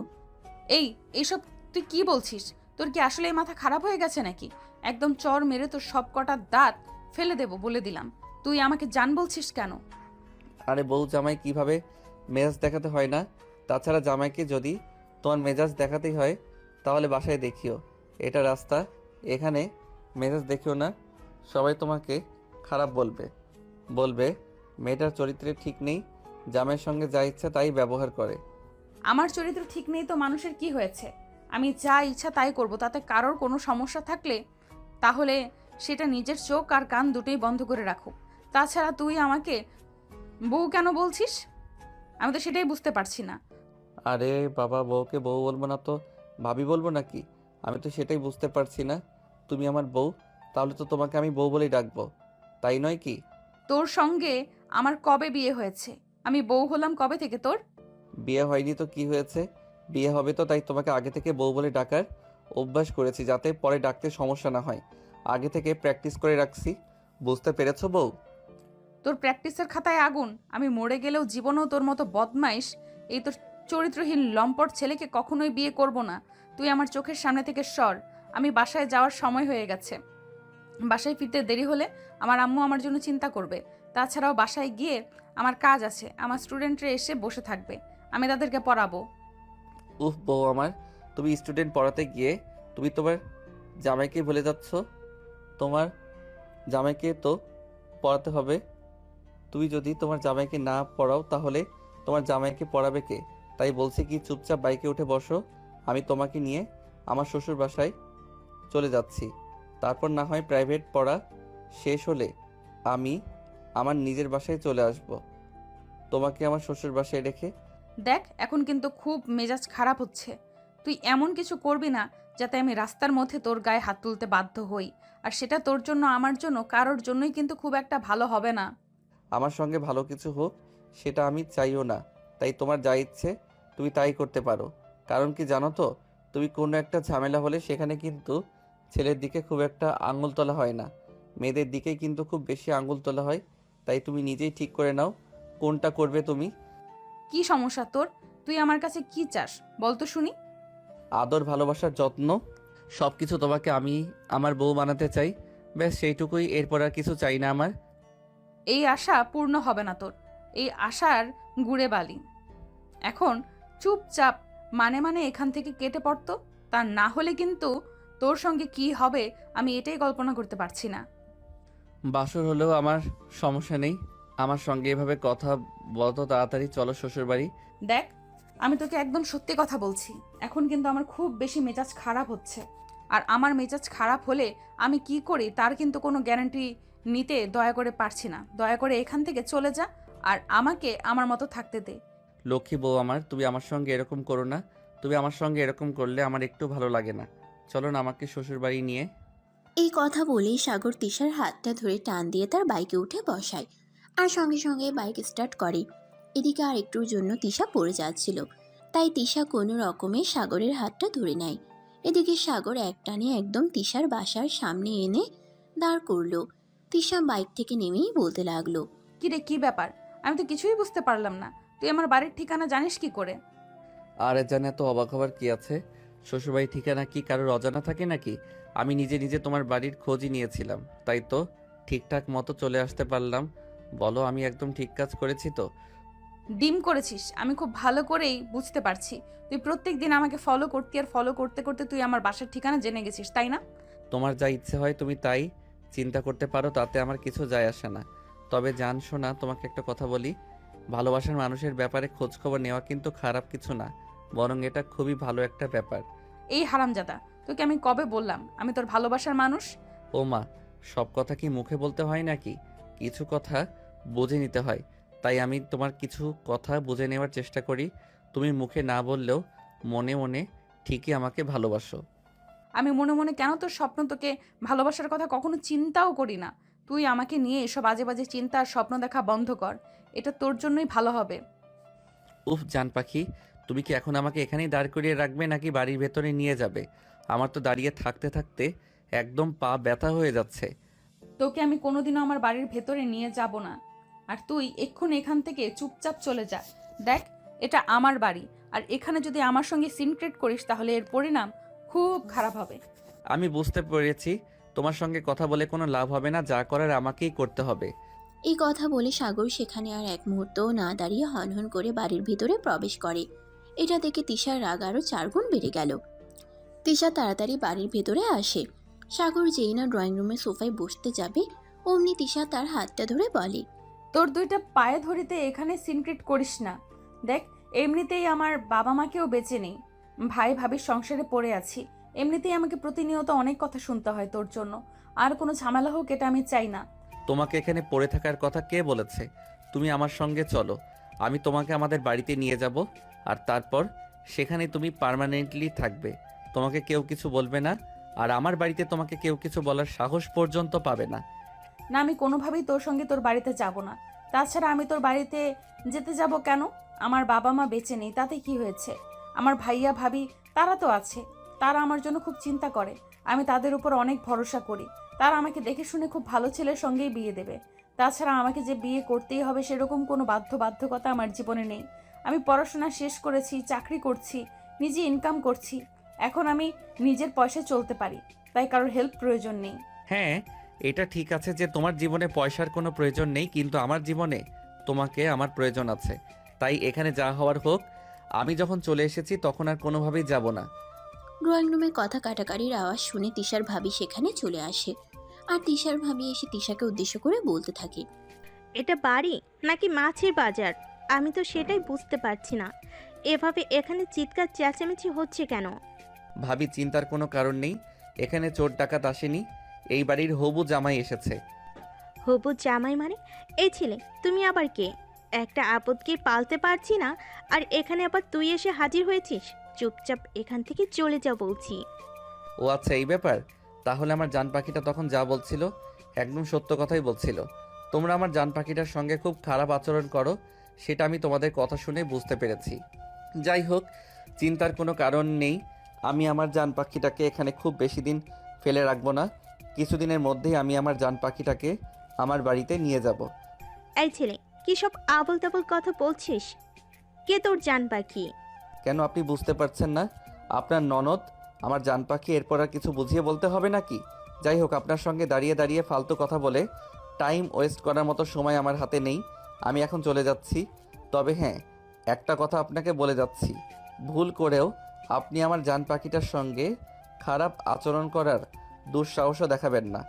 এইসব তুই কি বলছিস? তোর কি আসলে এই মাথা খারাপ হয়ে গেছে নাকি? একদম চর মেরে তোর সব কটা দাঁত ফেলে দেব বলে দিলাম। তুই আমাকে জান বলছিস কেন? আরে বউ জামাই কিভাবে মেজাজ দেখাতে হয় না, তাছাড়া জামাইকে যদি তোমার মেজাজ দেখাতেই হয় তাহলে বাসায় দেখিও, এটা রাস্তা, এখানে মেজাজ দেখিও না। সবাই তোমাকে খারাপ বলবে, বলবে মেয়েটার চরিত্রে ঠিক নেই, জামাইয়ের সঙ্গে যা ইচ্ছা তাই ব্যবহার করে। আমার চরিত্র ঠিক নেই তো মানুষের কি হয়েছে? আমি যা ইচ্ছা তাই করব, তাতে কারোর কোনো সমস্যা থাকলে তাহলে সেটা নিজের চোখ আর কান দুটোই বন্ধ করে রাখো। তাছাড়া তুই আমাকে বউ কেন বলছিস? আমি তো সেটাই বুঝতে পারছি না। আরে বাবা, বউকে বউ বলবো না তো ভাবি বলবো নাকি? আমি তো সেটাই বুঝতে পারছি না। তুমি আমার বউ, তাহলে তো তোমাকে আমি বউ বলেই ডাকবো, তাই নয় কি? তোর সঙ্গে আমার কবে বিয়ে হয়েছে? আমি বউ হলাম কবে থেকে তোর? বিয়ে হয়নি তো কি হয়েছে? বিয়ে হবে তো, তাই তোমাকে আগে থেকে বউ বলে ডাকার অভ্যাস করেছি, যাতে পরে ডাকতে সমস্যা না হয়। আগে থেকে প্র্যাকটিস করে রাখছি, বুঝতে পেরেছো বউ? তোর প্র্যাকটিসের খাতায় আগুন। আমি মরে গেলেও জীবনেও তোর মতো বদমাইশ, এই তোর চরিত্রহীন লম্পট ছেলেকে কখনোই বিয়ে করব না। তুই আমার চোখের সামনে থেকে সর। আমি বাসায় যাওয়ার সময় হয়ে গেছে। বাসায় ফিরতে দেরি হলে আমার আম্মু আমার জন্য চিন্তা করবে। তাছাড়াও বাসায় গিয়ে আমার কাজ আছে, আমার স্টুডেন্টরা এসে বসে থাকবে, আমি তাদেরকে পড়াবো। উফ বউ আমার, তুমি স্টুডেন্ট পড়াতে গিয়ে তুমি তোমার জামাইকে ভুলে যাচ্ছ। তোমার জামাইকে তো পড়াতে হবে। তুই যদি তোমার জামাইকে না পড়াও তাহলে তোমার জামাইকে পড়াবে কে? তাই বলছি কি চুপচাপ বাইকে উঠে বসো, আমি তোমাকে নিয়ে আমার শ্বশুর বাসায় চলে যাচ্ছি। তারপর না হয় প্রাইভেট পড়া শেষ হলে আমি আমার নিজের বাসায় চলে আসব, তোমাকে আমার শ্বশুর বাসায় রেখে। দেখ, এখন কিন্তু খুব মেজাজ খারাপ হচ্ছে। তুই এমন কিছু করবি না যাতে আমি রাস্তার মধ্যে তোর গায়ে হাত তুলতে বাধ্য হই। আর সেটা তোর জন্য, আমার জন্য, কারোর জন্যই কিন্তু খুব একটা ভালো হবে না। আমার সঙ্গে ভালো কিছু হোক সেটা আমি চাইও না, তাই তোমার যা ইচ্ছে তুমি তাই করতে পারো। কারণ কি জানো তো, তুমি কোনো একটা ঝামেলা হলে সেখানে কিন্তু ছেলের দিকে খুব একটা আঙুল তোলা হয় না, মেয়েদের দিকেই কিন্তু খুব বেশি আঙুল তোলা হয়। তাই তুমি নিজেই ঠিক করে নাও কোনটা করবে তুমি। কি সমস্যা তোর? তুই আমার কাছে কি চাস বল তো শুনি। আদর, ভালোবাসার, যত্ন সব কিছু তোমাকে আমি আমার বউ বানাতে চাই, ব্যাস সেইটুকুই, এরপর আর কিছু চাই না আমার। এই আশা পূর্ণ হবে না তোর, এই আশার গুড়ে বালি। এখন চুপচাপ মানে এখান থেকে কেটে পড়তো, তা না হলে কিন্তু তোর সঙ্গে কি হবে আমি এটাই কল্পনা করতে পারছি না। বাসর হলেও আমার সমস্যা নেই, আমার সঙ্গে এভাবে কথা বলতো তাড়াতাড়ি চলো শ্বশুরবাড়ি। দেখ, আমি তোকে একদম সত্যি কথা বলছি, এখন কিন্তু আমার খুব বেশি মেজাজ খারাপ হচ্ছে। আর আমার মেজাজ খারাপ হলে আমি কি করি তার কিন্তু কোনো গ্যারান্টি নিতে দয়া করে পারছি না। দয়া করে এখান থেকে চলে যা আর আমাকে আমার মতো থাকতে দে। লক্ষ্মী বউ আমার, তুমি আমার সঙ্গে এরকম করো না। তুমি আমার সঙ্গে এরকম করলে আমার একটু ভালো লাগে না। চলো না আমাকে শ্বশুরবাড়ি নিয়ে। এই কথা বলেই সাগর তিশার হাতটা ধরে টান দিয়ে তার বাইকে উঠে বসায় আর সঙ্গে সঙ্গে বাইক স্টার্ট করে। এদিকে আর একটুর জন্য তিশা পড়ে যাচ্ছিল, তাই তিশা কোনো রকমে সাগরের হাতটা ধরে নেয়। এদিকে সাগর এক টানে একদম তিশার বাসার সামনে এনে দাঁড় করলো। তিশা বাইক থেকে নেমেই বলতে লাগলো, কি রে, কি ব্যাপার? আমি তো কিছুই বুঝতে পারলাম না। তুই আমার বাড়ির ঠিকানা জানিস কি করে? আর জানে তো অবাক হবার কি আছে? শ্বশুরবাড়ির ঠিকানা কি কারোর অজানা থাকে নাকি? আমি নিজে নিজে তোমার বাড়ির খোঁজই নিয়েছিলাম, তাই তো ঠিকঠাক মতো চলে আসতে পারলাম। বলো, আমি একদম ঠিক কাজ করেছি তো? ডিম করেছিস, আমি খুব ভালো করেই বুঝতে পারছি। তুই প্রত্যেক দিন আমাকে ফলো করতি আর ফলো করতে করতে তুই আমার বাসার ঠিকানা জেনে গেছিস, তাই না? তোমার যা ইচ্ছে হয় তুমি তাই চিন্তা করতে পারো, তাতে আমার কিছু যায় আসে না। তবে জান শোনা, তোমাকে একটা কথা বলি, ভালোবাসার মানুষের ব্যাপারে খোঁজ খবর নেওয়া কিন্তু খারাপ কিছু না, বরং এটা খুবই ভালো একটা ব্যাপার। এই হারামজাদা, তোকে আমি কবে বললাম আমি তোর ভালোবাসার মানুষ? ও মা, সব কথা কি মুখে বলতে হয় নাকি? কিছু কথা বুঝে নিতে হয়, তাই আমি তোমার কিছু কথা বুঝে নেওয়ার চেষ্টা করি। তুমি মুখে না বললেও মনে মনে ঠিকই আমাকে ভালোবাসো। আমি মনে মনে কেন তোর স্বপ্ন, তোকে ভালোবাসার কথা কখনো চিন্তাও করি না। তুই আমাকে নিয়ে এসব বাজে বাজে চিন্তা আর স্বপ্ন দেখা বন্ধ কর, এটা তোর জন্যই ভালো হবে। উফ জান পাখি, তুমি কি এখন আমাকে এখানেই দাঁড় করিয়ে রাখবে নাকি বাড়ির ভেতরে নিয়ে যাবে? আমার তো দাঁড়িয়ে থাকতে থাকতে একদম পা ব্যথা হয়ে যাচ্ছে। তোকে আমি কোনোদিনও আমার বাড়ির ভেতরে নিয়ে যাব না। আর তুই এক্ষুনি এখান থেকে চুপচাপ চলে যা। দেখ, এটা আমার বাড়ি, আর এখানে যদি আমার সঙ্গে সিনক্রেট করিস তাহলে এর পরিণাম খুব খারাপ হবে। আমি বুঝতে পেরেছি, তোমার সঙ্গে কথা বলে কোনো লাভ হবে না, যা করার আমাকেই করতে হবে। এই কথা বলে সাগর সেখানে আর এক মুহূর্তও না দাঁড়িয়ে হনহন করে বাড়ির ভিতরে প্রবেশ করে। এটা দেখে তিশার রাগ আরও 4 গুণ বেড়ে গেল। তিশা তাড়াতাড়ি বাড়ির ভেতরে আসে। সাগর যেই না ড্রয়িং রুমের সোফায় বসতে যাবে, অমনি তিশা তার হাতটা ধরে বলে, তোর দুইটা পায়ে ধরিতে এখানে সিনক্রেট করিস না। দেখ, এমনিতেই আমার বাবা মাকেও বেঁচে নেই, ভাই ভাবির সংসারে পড়ে আছি। এমনিতেই আমাকে প্রতিনিয়ত অনেক কথা শুনতে হয় তোর জন্য। আর কোনো ঝামেলা হোক এটা আমি চাই না। তোমাকে এখানে পড়ে থাকার কথা কে বলেছে? তুমি আমার সঙ্গে চলো, আমি তোমাকে আমাদের বাড়িতে নিয়ে যাব, আর তারপর সেখানে তুমি পার্মানেন্টলি থাকবে। তোমাকে কেউ কিছু বলবে না, আর আমার বাড়িতে তোমাকে কেউ কিছু বলার সাহস পর্যন্ত পাবে না। না, আমি কোনোভাবেই তোর সঙ্গে তোর বাড়িতে যাব না। তাছাড়া আমি তোর বাড়িতে যেতে যাব কেন? আমার বাবা মা বেঁচে নেই, তাতে কি হয়েছে? আমার ভাইয়া ভাবি তারা তো আছে, তারা আমার জন্য খুব চিন্তা করে। আমি তাদের উপর অনেক ভরসা করি। তারা আমাকে দেখে শুনে খুব ভালো ছেলের সঙ্গেই বিয়ে দেবে। তাছাড়া আমাকে যে বিয়ে করতেই হবে সেরকম কোনো বাধ্যবাধকতা আমার জীবনে নেই। আমি পড়াশোনা শেষ করেছি, চাকরি করছি, নিজে ইনকাম করছি। এখন আমি নিজের পয়সায় চলতে পারি, তাই কারোর হেল্প প্রয়োজন নেই। হ্যাঁ, এটা ঠিক আছে যে তোমার জীবনে পয়সার কোনো প্রয়োজন নেই, কিন্তু আমার জীবনে তোমাকে আমার প্রয়োজন আছে। তাই এখানে যা হওয়ার হোক, আমি যখন চলে এসেছি তখন আর কোনোভাবেই যাব না। ড্রয়িং রুমে কথা কাটাকাটির আওয়াজ শুনে তিশার ভাবি সেখানে চলে আসে আর তিশার ভাবি এসে তিশাকে উদ্দেশ্য করে বলতে থাকে। এটা বাড়ি নাকি মাছের বাজার? আমি তো সেটাই বুঝতে পারছি না। এভাবে এখানে চিৎকার চেঁচামেচি হচ্ছে কেন? ভাবি, চিন্তার কোনো কারণ নেই। এখানে চোর ডাকাত আসেনি, এই বাড়ির হবু জামাই এসেছে। হবু জামাই মানে? এই ছেলে তুমি আবার কে? একটা আপদকে পালতে পারছি না, আর এখানে আবার তুই এসে হাজির হয়েছিস। চুপচাপ এখান থেকে চলে যা বলছি। ও আচ্ছা, এই ব্যাপার। তাহলে আমার জান পাখিটা তখন যা বলছিল একদম সত্য কথাই বলছিল। তোমরা আমার জান পাখিটার সঙ্গে খুব খারাপ আচরণ করো, সেটা আমি তোমাদের কথা শুনে বুঝতে পেরেছি। যাই হোক, চিন্তার কোনো কারণ নেই। আমি আমার জান পাখিটাকে এখানে খুব বেশি দিন ফেলে রাখবো না। কিছুদিনের মধ্যেই আমি আমার জান পাখিটাকে আমার বাড়িতে নিয়ে যাব। এই ছেলে, কি সব আবল তাবল কথা বলছিস? কে তোর জান পাখি? কেন, আপনি বুঝতে পারছেন না? আপনার ননদ আমার জান পাখি। এরপর আর কিছু বুঝিয়ে বলতে হবে নাকি? যাই হোক, আপনার সঙ্গে দাঁড়িয়ে দাঁড়িয়ে ফালতু কথা বলে টাইম ওয়েস্ট করার মতো সময় আমার হাতে নেই। আমি এখন চলে যাচ্ছি। তবে হ্যাঁ, একটা কথা আপনাকে বলে যাচ্ছি, ভুল করেও আপনি আমার জান পাখিটার সঙ্গে খারাপ আচরণ করার দুঃসাহসও দেখাবেন না।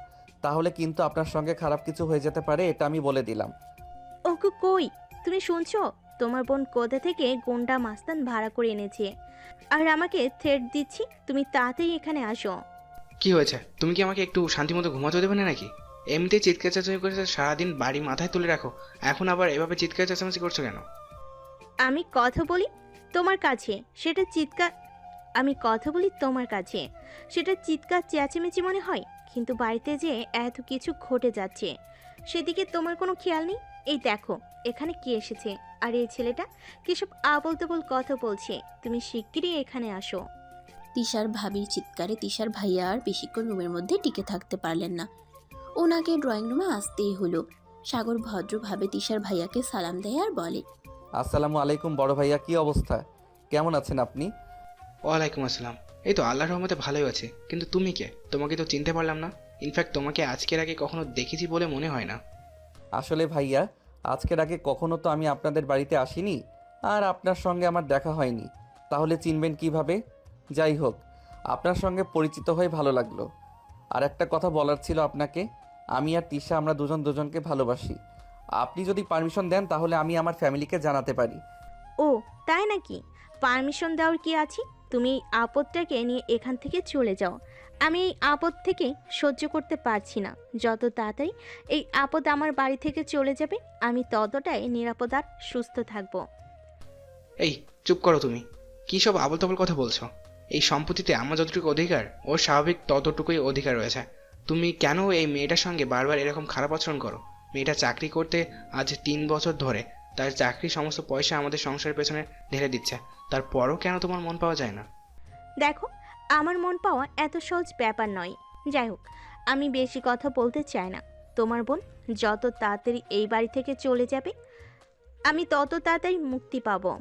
তাহলে কিন্তু আপনার সঙ্গে খারাপ কিছু হয়ে যেতে পারে, এটা আমি বলে দিলাম। ওকে কই? তুমি শুনছো? তোমার বোন কোথা থেকে গুন্ডা মাস্তান ভাড়া করে এনেছে, আর আমাকে থ্রেট দিচ্ছি। তুমি তাড়াতাড়ি এখানে আসো। কি হয়েছে? তুমি কি আমাকে একটু শান্তিমতো ঘুমাতে দেবে না নাকি? এমনিতেই চিৎকার চেঁচামেচি করেছে, সারাদিন বাড়ি মাথায় তুলে রাখো, এখন আবার এভাবে চিৎকার চেঁচামেচি করছো কেন? আমি কথা বলি তোমার কাছে, সেটা চিৎকার আমি কথা বলি তোমার কাছে, সেটা চিৎকার চেঁচামেচি মনে হয়? কিন্তু বাড়িতে যে এত কিছু ঘটে যাচ্ছে, সেদিকে তোমার কোনো খেয়াল নেই। এই দেখো এখানে কে এসেছে, আর এই ছেলেটা কিসব আবল তাবল কথা বলছে। তুমি শিগগিরই এখানে আসো। তিশার ভাবির চিৎকারে তিশার ভাইয়া আর বেশিক্ষণ রুমের মধ্যে টিকে থাকতে পারলেন না। ওনাকে ড্রয়িং রুমে আসতেই হলো। সাগর ভদ্রভাবে তিশার ভাইয়াকে সালাম দেয় আর বলে, আসসালামু আলাইকুম বড় ভাইয়া, কি অবস্থা? কেমন আছেন আপনি? ওয়ালাইকুম আসসালাম। এই তো আল্লাহর রহমতে ভালোই আছে। কিন্তু তুমি কে? তোমাকে তো চিনতে পারলাম না। ইনফ্যাক্ট তোমাকে আজকের আগে কখনো দেখেছি বলে মনে হয় না। আসলে ভাইয়া, আজকের আগে কখনো তো আমি আপনাদের বাড়িতে আসিনি, আর আপনার সঙ্গে আমার দেখা হয়নি, তাহলে চিনবেন কিভাবে? যাই হোক, আপনার সঙ্গে পরিচিত হয়ে ভালো লাগলো। আর একটা কথা বলার ছিল আপনাকে, আমি আর তিশা আমরা দুজন দুজনকে ভালোবাসি। আপনি যদি পারমিশন দেন তাহলে আমি আমার ফ্যামিলিকে জানাতে পারি। ও তাই নাকি? পারমিশন দেওয়ার কি আছে? তুমি এই আপদটাকে নিয়ে এখান থেকে চলে যাও। আমি এই আপদ থেকে সহ্য করতে পারছি না। যত তাড়াতাড়ি এই আপদ আমার বাড়ি থেকে চলে যাবে, আমি ততটাই নিরাপদ আর সুস্থ থাকব। এই চুপ করো তুমি। কী সব আবল তাবল কথা বলছো? এই সম্পত্তিতে আমার যতটুকু অধিকার, ওর স্বাভাবিক ততটুকুই অধিকার রয়েছে। তুমি কেন এই মেয়েটার সঙ্গে বারবার এরকম খারাপ আচরণ করো? মেয়েটা চাকরি করতে আজ 3 বছর ধরে, তার চাকরির সমস্ত পয়সা আমাদের সংসারের পেছনে ঢেলে দিচ্ছে। তারপরও কেন তোমার মন পাওয়া যায় না? দেখো, আমার মন পাওয়া এত সহজ ব্যাপার নয়। যাই হোক, আমি বেশি কথা বলতে চাই না। তোমার বোন যত তাড়াতাড়ি এই বাড়ি থেকে চলে যাবে, আমি তত তাড়াতাড়ি মুক্তি পাবো।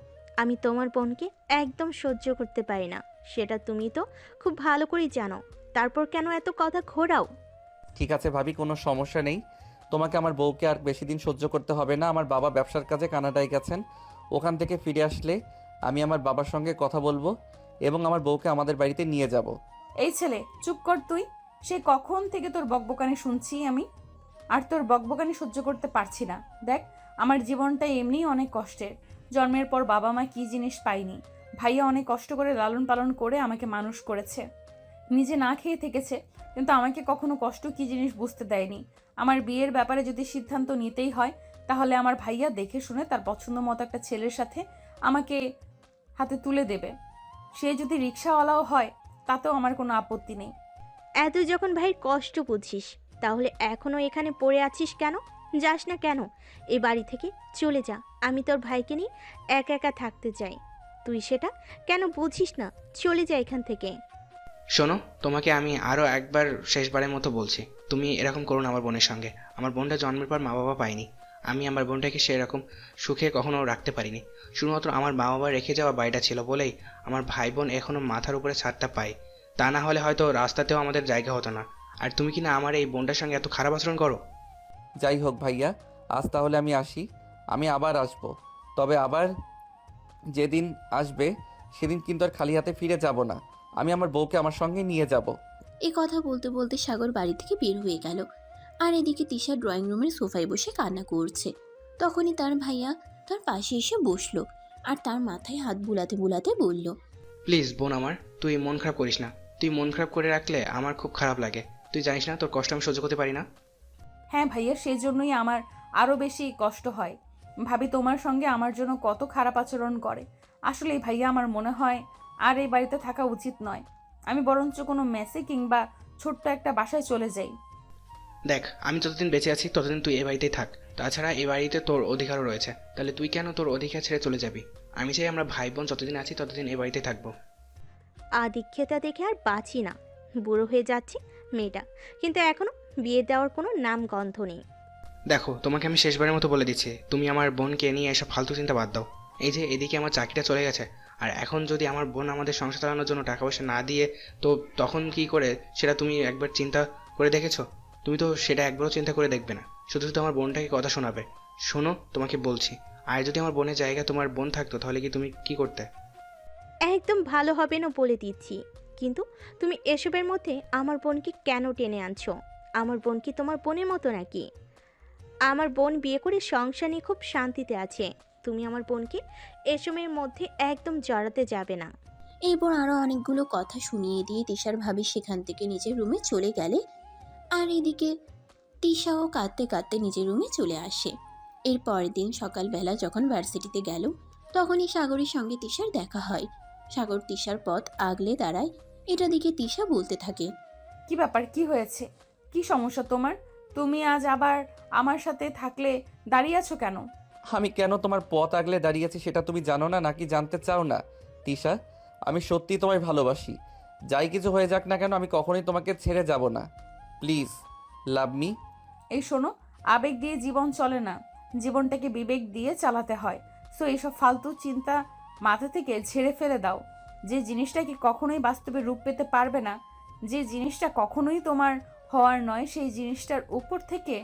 আমি তোমার বোনকে একদম সহ্য করতে পারি না, সেটা তুমি তো খুব ভালো করেই জানো। তারপর কেন এত কথা ঘোরাও? ঠিক আছে ভাবি, কোনো সমস্যা নেই। তোমাকে আমার বউকে আর বেশি দিন সহ্য করতে হবে না। আমার বাবা ব্যবসার কাজে কানাডায় গেছেন, ওখান থেকে ফিরে আসলে আমি আমার বাবার সঙ্গে কথা বলবো এবং আমার বউকে আমাদের বাড়িতে নিয়ে যাব। এই ছেলে চুপ কর তুই। সে কখন থেকে তোর বকবকানি শুনছি আমি, আর তোর বকবকানি সহ্য করতে পারছি না। দেখ, আমার জীবনটা এমনিই অনেক কষ্টের। জন্মের পর বাবা মা কি জিনিস পাইনি। ভাইয়া অনেক কষ্ট করে লালন পালন করে আমাকে মানুষ করেছে, নিজে না খেয়ে থেকেছে, কিন্তু আমাকে কখনো কষ্ট কি জিনিস বুঝতে দেয়নি। আমার বিয়ের ব্যাপারে যদি সিদ্ধান্ত নিতেই হয়, তাহলে আমার ভাইয়া দেখে শুনে তার পছন্দ মতো একটা ছেলের সাথে আমাকে হাতে তুলে দেবে। সে যদি রিক্সাওয়ালাও হয় তাতেও আমার কোনো আপত্তি নেই। এত যখন ভাই কষ্ট বুঝিস, তাহলে এখনো এখানে পড়ে আছিস কেন? যাস না কেন এই বাড়ি থেকে? চলে যা। আমি তোর ভাইকে নিয়ে একা একা থাকতে চাই। তুই সেটা কেন বুঝিস না? চলে যা এখান থেকে। শোনো, তোমাকে আমি আরও একবার শেষবারের মতো বলছি, তুমি এরকম করো না আমার বোনের সঙ্গে। আমার বোনটা জন্মের পর মা বাবা পায়নি। আমি আমার বোনটাকে সেরকম সুখে কখনো রাখতে পারিনি। শুধুমাত্র আমার মা বাবা রেখে যাওয়া বাড়িটা ছিল বলেই আমার ভাই বোন এখনও মাথার উপরে ছাদটা পায়। তা না হলে হয়তো রাস্তাতেও আমাদের জায়গা হতো না। আর তুমি কি না আমার এই বোনটার সঙ্গে এত খারাপ আচরণ করো? যাই হোক ভাইয়া, আজ তাহলে আমি আসি। আমি আবার আসব, তবে আবার যেদিন আসবে সেদিন কিন্তু আর খালি হাতে ফিরে যাব না। আমি আমার বউকে আমার সঙ্গে নিয়ে যাব। এই কথা বলতে বলতে সাগর বাড়ি থেকে বের হয়ে গেল। আর এদিকে তিশা ড্রয়িং রুমের সোফায় বসে কান্না করছে। তখনই তার ভাইয়া তার পাশে এসে বসলো আর তার মাথায় হাত বুলাতে বুলাতে বলল, প্লিজ বোন আমার, তুই মন খারাপ করিস না। তুই মন খারাপ করে রাখলে আমার খুব খারাপ লাগে। তুই জানিস না তোর কষ্ট আমি সহ্য করতে পারি না। হ্যাঁ ভাইয়া, সেই জন্যই আমার আরও বেশি কষ্ট হয়। ভাবি তোমার সঙ্গে আমার জন্য কত খারাপ আচরণ করে। আসলে ভাইয়া, আমার মনে হয় আর এই বাড়িতে থাকা উচিত নয়। আমি বরঞ্চ কোনো মেসে কিংবা ছোট্ট একটা বাসায় চলে যাই। দেখ, আমি যতদিন বেঁচে আছি ততদিন তুই এ বাড়িতেই থাক। তাছাড়া এ বাড়িতে তোর অধিকারও রয়েছে। তাহলে তুই কেন তোর অধিকার ছেড়ে চলে যাবি? আমি চাই আমরা ভাই বোন যতদিন আছি ততদিন এ বাড়িতেই থাকবো। আদিক্ষেতা দেখে আর বাঁচি না। বুড়ো হয়ে যাচ্ছে মেয়েটা, কিন্তু এখনো বিয়ে দেওয়ার কোনো নাম গন্ধ নেই। দেখো, তোমাকে আমি শেষবারের মতো বলে দিচ্ছি, তুমি আমার বোনকে নিয়ে এসব ফালতু চিন্তা বাদ দাও। এই যে এদিকে আমার চাকরিটা চলে গেছে, আর এখন যদি আমার বোন আমাদের সংসার চালানোর জন্য টাকা পয়সা না দিয়ে, তো তখন কি করে সেটা তুমি একবার চিন্তা করে দেখেছো? তুমি তো সেটা একবারও চিন্তা করে দেখবে না, শুধু শুধু আমার বোনটাকে কথা শোনাবে। শোনো, তোমাকে বলছি, আর যদি আমার বোনের জায়গায় তোমার বোন থাকতো তাহলে কি তুমি কি করতে? একদম ভালো হবে না বলে দিচ্ছি। কিন্তু তুমি এসবের মধ্যে আমার বোনকে কেন টেনে আনছো? আমার বোন কি তোমার বোনের মতো নাকি? আমার বোন বিয়ে করে সংসার নিয়ে খুব শান্তিতে আছে। তুমি আমার বোনকে এসবের মধ্যে একদম জড়াতে যাবে না। এরপর আরও অনেকগুলো কথা শুনিয়ে দিয়ে তিশার ভাবি সেখান থেকে নিজের রুমে চলে গেলে। আর এদিকে তিশাও কাঁদতে কাঁদতে নিজের রুমে চলে আসে। এর পরের দিন সকালবেলা যখন ভার্সিটিতে গেল, তখনই সাগরের সঙ্গে তিশার দেখা হয়। সাগর তিশার পথ আগলে দাঁড়ায়। এটা দেখে তিশা বলতে থাকে, কি ব্যাপার, কি হয়েছে, কি সমস্যা তোমার? তুমি আজ আবার আমার সাথে থাকলে দাঁড়িয়ে আছো কেন? আমি কেন তোমার পথ আগলে দাঁড়িয়েছি সেটা তুমি জানো না নাকি জানতে চাও না? তিশা, আমি সত্যি তোমায় ভালোবাসি। যাই কিছু হয়ে যাক না কেন, আমি কখনোই তোমাকে ছেড়ে যাব না। Please love me. এই শোনো, আবেগ দিয়ে জীবন চলে না, জীবনটাকে বিবেক দিয়ে চালাতে হয়। সো এইসব ফালতু চিন্তা মাথা থেকে ঝেড়ে ফেলে দাও। যে জিনিসটা কি কখনোই বাস্তবে রূপ পেতে পারবে না, যে জিনিসটা কখনোই তোমার হওয়ার নয়, সেই জিনিসটার উপর থেকে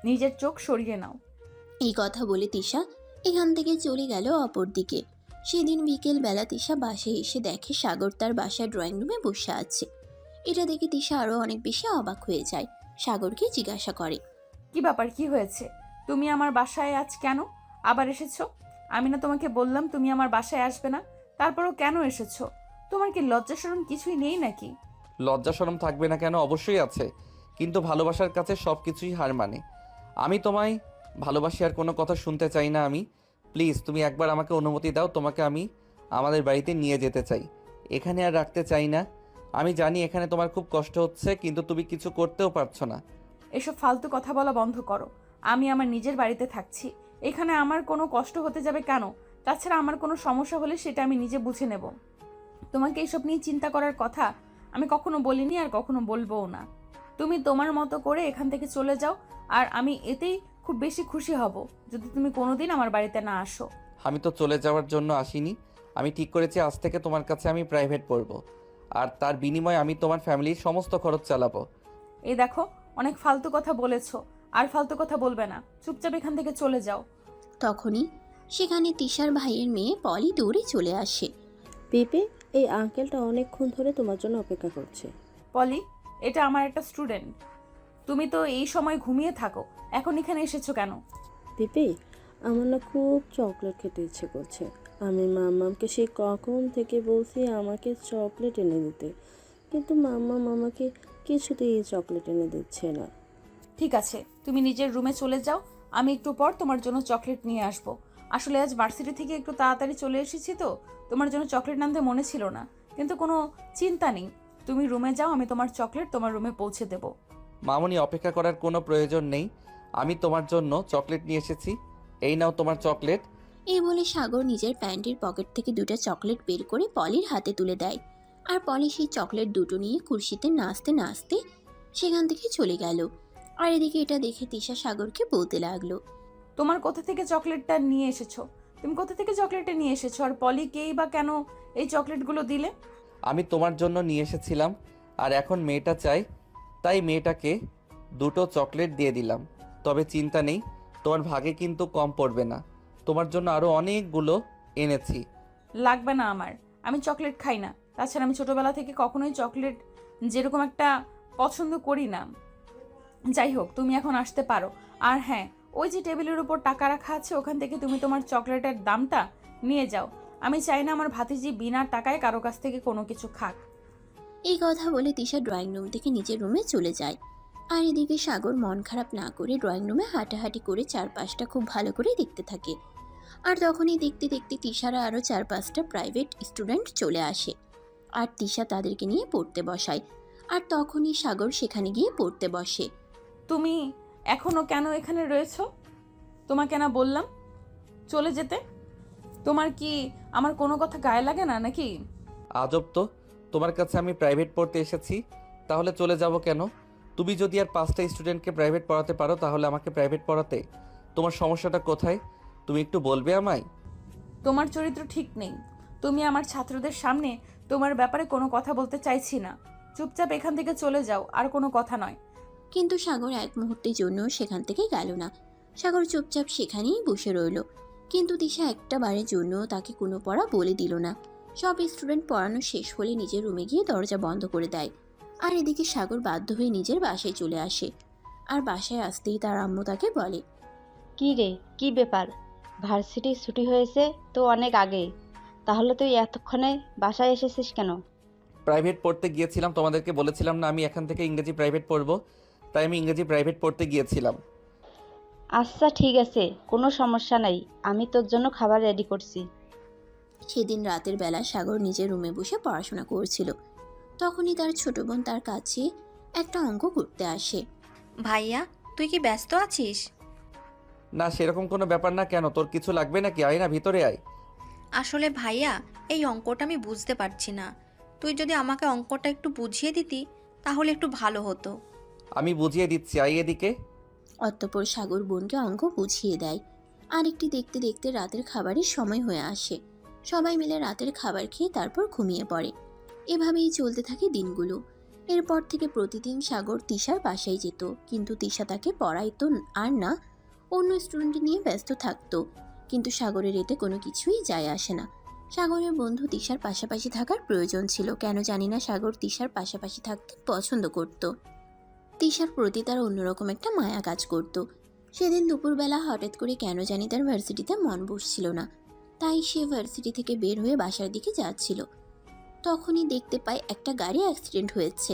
নিজের চোখ সরিয়ে নাও। এই কথা বলে তিশা এখান থেকে চলে গেল অপর দিকে। সেদিন বিকেল বেলা তিশা বাসায় এসে দেখে সাগর তার বাসার ড্রয়িং রুমে বসে আছে। এটা দেখে তিশা আরও অনেক বেশি অবাক হয়ে যায়। সাগরকে জিজ্ঞাসা করে, কি ব্যাপার, কি হয়েছে? তুমি আমার বাসায় আজ কেন আবার এসেছো? আমি না তোমাকে বললাম তুমি আমার বাসায় আসবে না? তারপরও কেন এসেছো? তোমার কি লজ্জা শরম কিছুই নেই নাকি? লজ্জা শরম থাকবে না কেন? অবশ্যই আছে, কিন্তু ভালোবাসার কাছে সব কিছুই হার মানে। আমি তোমায় ভালোবাসি, আর কোনো কথা শুনতে চাই না আমি। প্লিজ তুমি একবার আমাকে অনুমতি দাও, তোমাকে আমি আমাদের বাড়িতে নিয়ে যেতে চাই। এখানে আর রাখতে চাই না। আমি জানি এখানে তোমার খুব কষ্ট হচ্ছে, কিন্তু তুমি কিছু করতেও পারছো না। এসব ফালতু কথা বলা বন্ধ করো। আমি আমার নিজের বাড়িতে থাকছি, এখানে আমার কোনো কষ্ট হতে যাবে কেন? তাছাড়া আমার কোনো সমস্যা হলে সেটা আমি নিজে বুঝে নেব। তোমাকে এসব নিয়ে চিন্তা করার কথা আমি কখনো বলিনি আর কখনো বলবোও না। তুমি তোমার মতো করে এখান থেকে চলে যাও, আর আমি এতেই খুব বেশি খুশি হব যদি তুমি কোনোদিন আমার বাড়িতে না আসো। আমি তো চলে যাওয়ার জন্য আসিনি। আমি ঠিক করেছি আজ থেকে তোমার কাছে আমি প্রাইভেট পড়বো, আর তার বিনিময়ে আমি তোমার ফ্যামিলির সমস্ত খরচ চালাবো। এই দেখো, অনেক ফালতু কথা বলেছো, আর ফালতু কথা বলবে না। চুপচাপ এখান থেকে চলে যাও। তখনই সেখানে তিশার ভাইয়ের মেয়ে পলি দৌড়ে চলে আসে। পিপি, এই আঙ্কেলটা অনেকক্ষণ ধরে তোমার জন্য অপেক্ষা করছে। পলি, এটা আমার একটা স্টুডেন্ট। তুমি তো এই সময় ঘুমিয়ে থাকো, এখন এখানে এসেছো কেন? পিপি, আমার না খুব চকলেট খেতে ইচ্ছে করছে। আমি মাম্মামকে সেই কখন থেকে বলছি আমাকে চকলেট এনে দিতে, কিন্তু মাম্মাম আমাকে কিছুতেই চকলেট এনে দিচ্ছে না। ঠিক আছে, তুমি নিজের রুমে চলে যাও, আমি একটু পর তোমার জন্য চকলেট নিয়ে আসবো। আসলে আজ ভার্সিটি থেকে একটু তাড়াতাড়ি চলে এসেছি তো, তোমার জন্য চকলেট আনতে মনে ছিল না। কিন্তু কোনো চিন্তা নেই, তুমি রুমে যাও, আমি তোমার চকলেট তোমার রুমে পৌঁছে দেবো। মামুনি, অপেক্ষা করার কোনো প্রয়োজন নেই। আমি তোমার জন্য চকলেট নিয়ে এসেছি। এই নাও তোমার চকলেট। এই বলে সাগর নিজের প্যান্টের পকেট থেকে দুটো চকলেট বের করে পলির হাতে তুলে দেয়। আর পলি সেই চকলেট দুটো নিয়ে কুর্সিতে নাচতে নাচতে সেখান থেকে চলে গেল। আর এদিকে এটা দেখে তিশা সাগরকে বলতে লাগলো, তোমার কোথা থেকে চকলেটটা নিয়ে এসেছো? তুমি কোথা থেকে চকলেটটা নিয়ে এসেছো? আর পলিকেই বা কেন এই চকলেটগুলো দিলে? আমি তোমার জন্য নিয়ে এসেছিলাম, আর এখন মেয়েটা চাই, তাই মেয়েটাকে দুটো চকলেট দিয়ে দিলাম। তবে চিন্তা নেই, তোমার ভাগে কিন্তু কম পড়বে না। তোমার জন্য আরও অনেকগুলো এনেছি। লাগবে না আমার, আমি চকলেট খাই না। তাছাড়া আমি ছোটবেলা থেকে কখনোই চকলেট যেরকম একটা পছন্দ করি না। যাই হোক, তুমি এখন আসতে পারো। আর হ্যাঁ, ওই যে টেবিলের উপর টাকা রাখা আছে, ওখান থেকে তুমি তোমার চকলেটের দামটা নিয়ে যাও। আমি চাই না আমার ভাতিজি বিনা টাকায় কারো কাছ থেকে কোনো কিছু খাক। এই কথা বলে তিশা ড্রয়িং রুম থেকে নিজের রুমে চলে যায়। আর এদিকে সাগর মন খারাপ না করে ড্রয়িং রুমে হাঁটাহাঁটি করে চারপাশটা খুব ভালো করে দেখতে থাকে। আর তখনই দেখতে দেখতে তিশারা আরও 4-5টা প্রাইভেট স্টুডেন্ট চলে আসে। আর তিশা তাদেরকে নিয়ে পড়তে বসায়। আর তখনই সাগর সেখানে গিয়ে পড়তে বসে। তুমি এখনো কেন এখানে রয়েছো? তোমাকে না বললাম চলে যেতে? তোমার কি আমার কোনো কথা গায়ে লাগে না নাকি? আজব তো, তোমার কাছে আমি প্রাইভেট পড়তে এসেছি, তাহলে চলে যাব কেন? তুমি যদি আর 5টা স্টুডেন্টকে প্রাইভেট পড়াতে পারো তাহলে আমাকে প্রাইভেট পড়াতে তোমার সমস্যাটা কোথায়? তুমি একটু বলবে আমায়? তোমার চরিত্র ঠিক নেই। তুমি আমার ছাত্রদের সামনে তোমার ব্যাপারে কোনো কথা বলতে চাইছি না। চুপচাপ এখান থেকে চলে যাও, আর কোনো কথা নয়। কিন্তু সাগর এক মুহূর্তের জন্য সেখান থেকে গেল না। সাগর চুপচাপ সেখানেই বসে রইল। কিন্তু তিশা একটা বারের জন্য তাকে কোনো পড়া বলে দিল না। সব স্টুডেন্ট পড়ানো শেষ হলে নিজের রুমে গিয়ে দরজা বন্ধ করে দেয়। আর এদিকে সাগর বাধ্য হয়ে নিজের বাসায় চলে আসে। আর বাসায় আসতেই তার আম্মু তাকে বলে, কি রে, কি ব্যাপার? ভার্সিটি ছুটি হয়েছে তো অনেক আগে, তাহলে তুই এতক্ষণে বাসায় এসেছিস কেন? প্রাইভেট পড়তে গিয়েছিলাম, তোমাদেরকে বলেছিলাম না আমি এখান থেকে ইংরেজি প্রাইভেট পড়বো, তাই আমি ইংরেজি প্রাইভেট পড়তে গিয়েছিলাম। আচ্ছা ঠিক আছে, কোনো সমস্যা নাই, আমি তোর জন্য খাবার রেডি করছি। সেদিন রাতের বেলা সাগর নিজের রুমে বসে পড়াশোনা করছিল। তখনই তার ছোট বোন তার কাছে একটা অঙ্ক করতে আসে। ভাইয়া, তুই কি ব্যস্ত আছিস? না, সেরকম কোনো ব্যাপার না। কেন, তোর কিছু লাগবে নাকি? আয় না, ভিতরে আয়। আসলে ভাইয়া, এই অঙ্কটা আমি বুঝতে পারছি না। তুই যদি আমাকে অঙ্কটা একটু বুঝিয়ে দিতি তাহলে একটু ভালো হতো। আমি বুঝিয়ে দিচ্ছি, আয় এদিকে। অতঃপর সাগর বোনকে অঙ্ক বুঝিয়ে দেয়। আরেকটি দেখতে দেখতে রাতের খাবারের সময় হয়ে আসে। সবাই মিলে রাতের খাবার খেয়ে তারপর ঘুমিয়ে পড়ে। এভাবেই চলতে থাকে দিনগুলো। এরপর থেকে প্রতিদিন সাগর তিশার বাসায় যেত, কিন্তু তিশা তাকে পড়াইতো আর না, অন্য স্টুডেন্ট নিয়ে ব্যস্ত থাকতো। কিন্তু সাগরের এতে কোনো কিছুই যায় আসে না। সাগরের বন্ধু তিশার পাশাপাশি থাকার প্রয়োজন ছিল, কেন জানি না সাগর তিশার পাশাপাশি থাকতে পছন্দ করত। তিশার প্রতি তার অন্যরকম একটা মায়া কাজ করত। সেদিন দুপুরবেলা হঠাৎ করে কেন জানি তার ভার্সিটিতে মন বসছিল না, তাই সে ভার্সিটি থেকে বের হয়ে বাসার দিকে যাচ্ছিল। তখনই দেখতে পায় একটা গাড়ি অ্যাক্সিডেন্ট হয়েছে,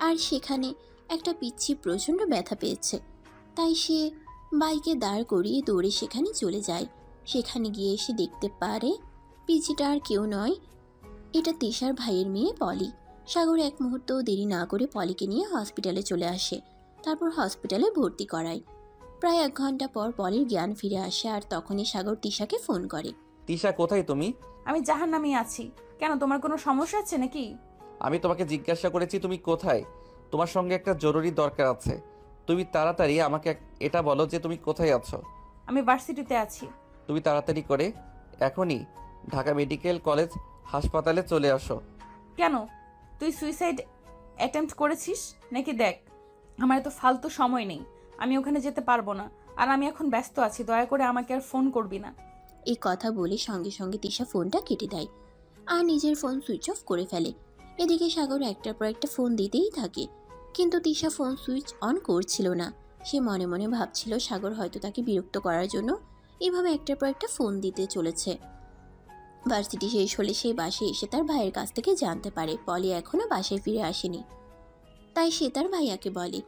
আর সেখানে একটা পিচ্ছি প্রচণ্ড ব্যথা পেয়েছে। তাই সে বাইকে দাঁড় করিয়ে দৌড়ে সেখানে চলে যায়। সেখানে গিয়ে এসে দেখতে পারে পিচ্ছিটা আর কেউ নয়, এটা তিশার ভাইয়ের মেয়ে পলি। সাগর এক মুহূর্তও দেরি না করে পলিকে নিয়ে হসপিটালে চলে আসে। তারপর হসপিটালে ভর্তি করায়। প্রায় 1 ঘন্টা পর পলির জ্ঞান ফিরে আসে, আর তখনই সাগর তিশাকে ফোন করে। তিশা, কোথায় তুমি? আমি জাহান্নামে আছি। কেন, তোমার কোনো সমস্যা আছে নাকি? আমি তোমাকে জিজ্ঞাসা করেছি তুমি কোথায়। তোমার সঙ্গে একটা জরুরি দরকার আছে। তুমি তাড়াতাড়ি আমাকে এটা বলো যে তুমি কোথায় আছো। আমি ভার্সিটিতে আছি। তুমি তাড়াতাড়ি করে এখনই ঢাকা মেডিকেল কলেজ হাসপাতালে চলে আসো। কেন, তুই সুইসাইড অ্যাটেম্প্ট করেছিস নাকি? দেখ, আমার এত ফালতু সময় নেই, আমি ওখানে যেতে পারবো না। আর আমি এখন ব্যস্ত আছি, দয়া করে আমাকে আর ফোন করবি না। এই কথা বলে সঙ্গে সঙ্গে তিশা ফোনটা কেটে দেয় আর নিজের ফোন সুইচ অফ করে ফেলে। এদিকে সাগর একটার পর একটা ফোন দিতেই থাকে, কিন্তু তিশা ফোন সুইচ অন করছিল না। সে মনে মনে ভাবছিল সাগর হয়তো তাকে বিরক্ত করার জন্য এভাবে একটার পর একটা ফোন দিতে চলেছে। ভার্সিটি শেষ হলে সেই বাসায় এসে তার ভাইয়ের কাছ থেকে জানতে পারে পলি এখনো বাসায় ফিরে আসেনি। তাই সে তার ভাইয়াকে বলে,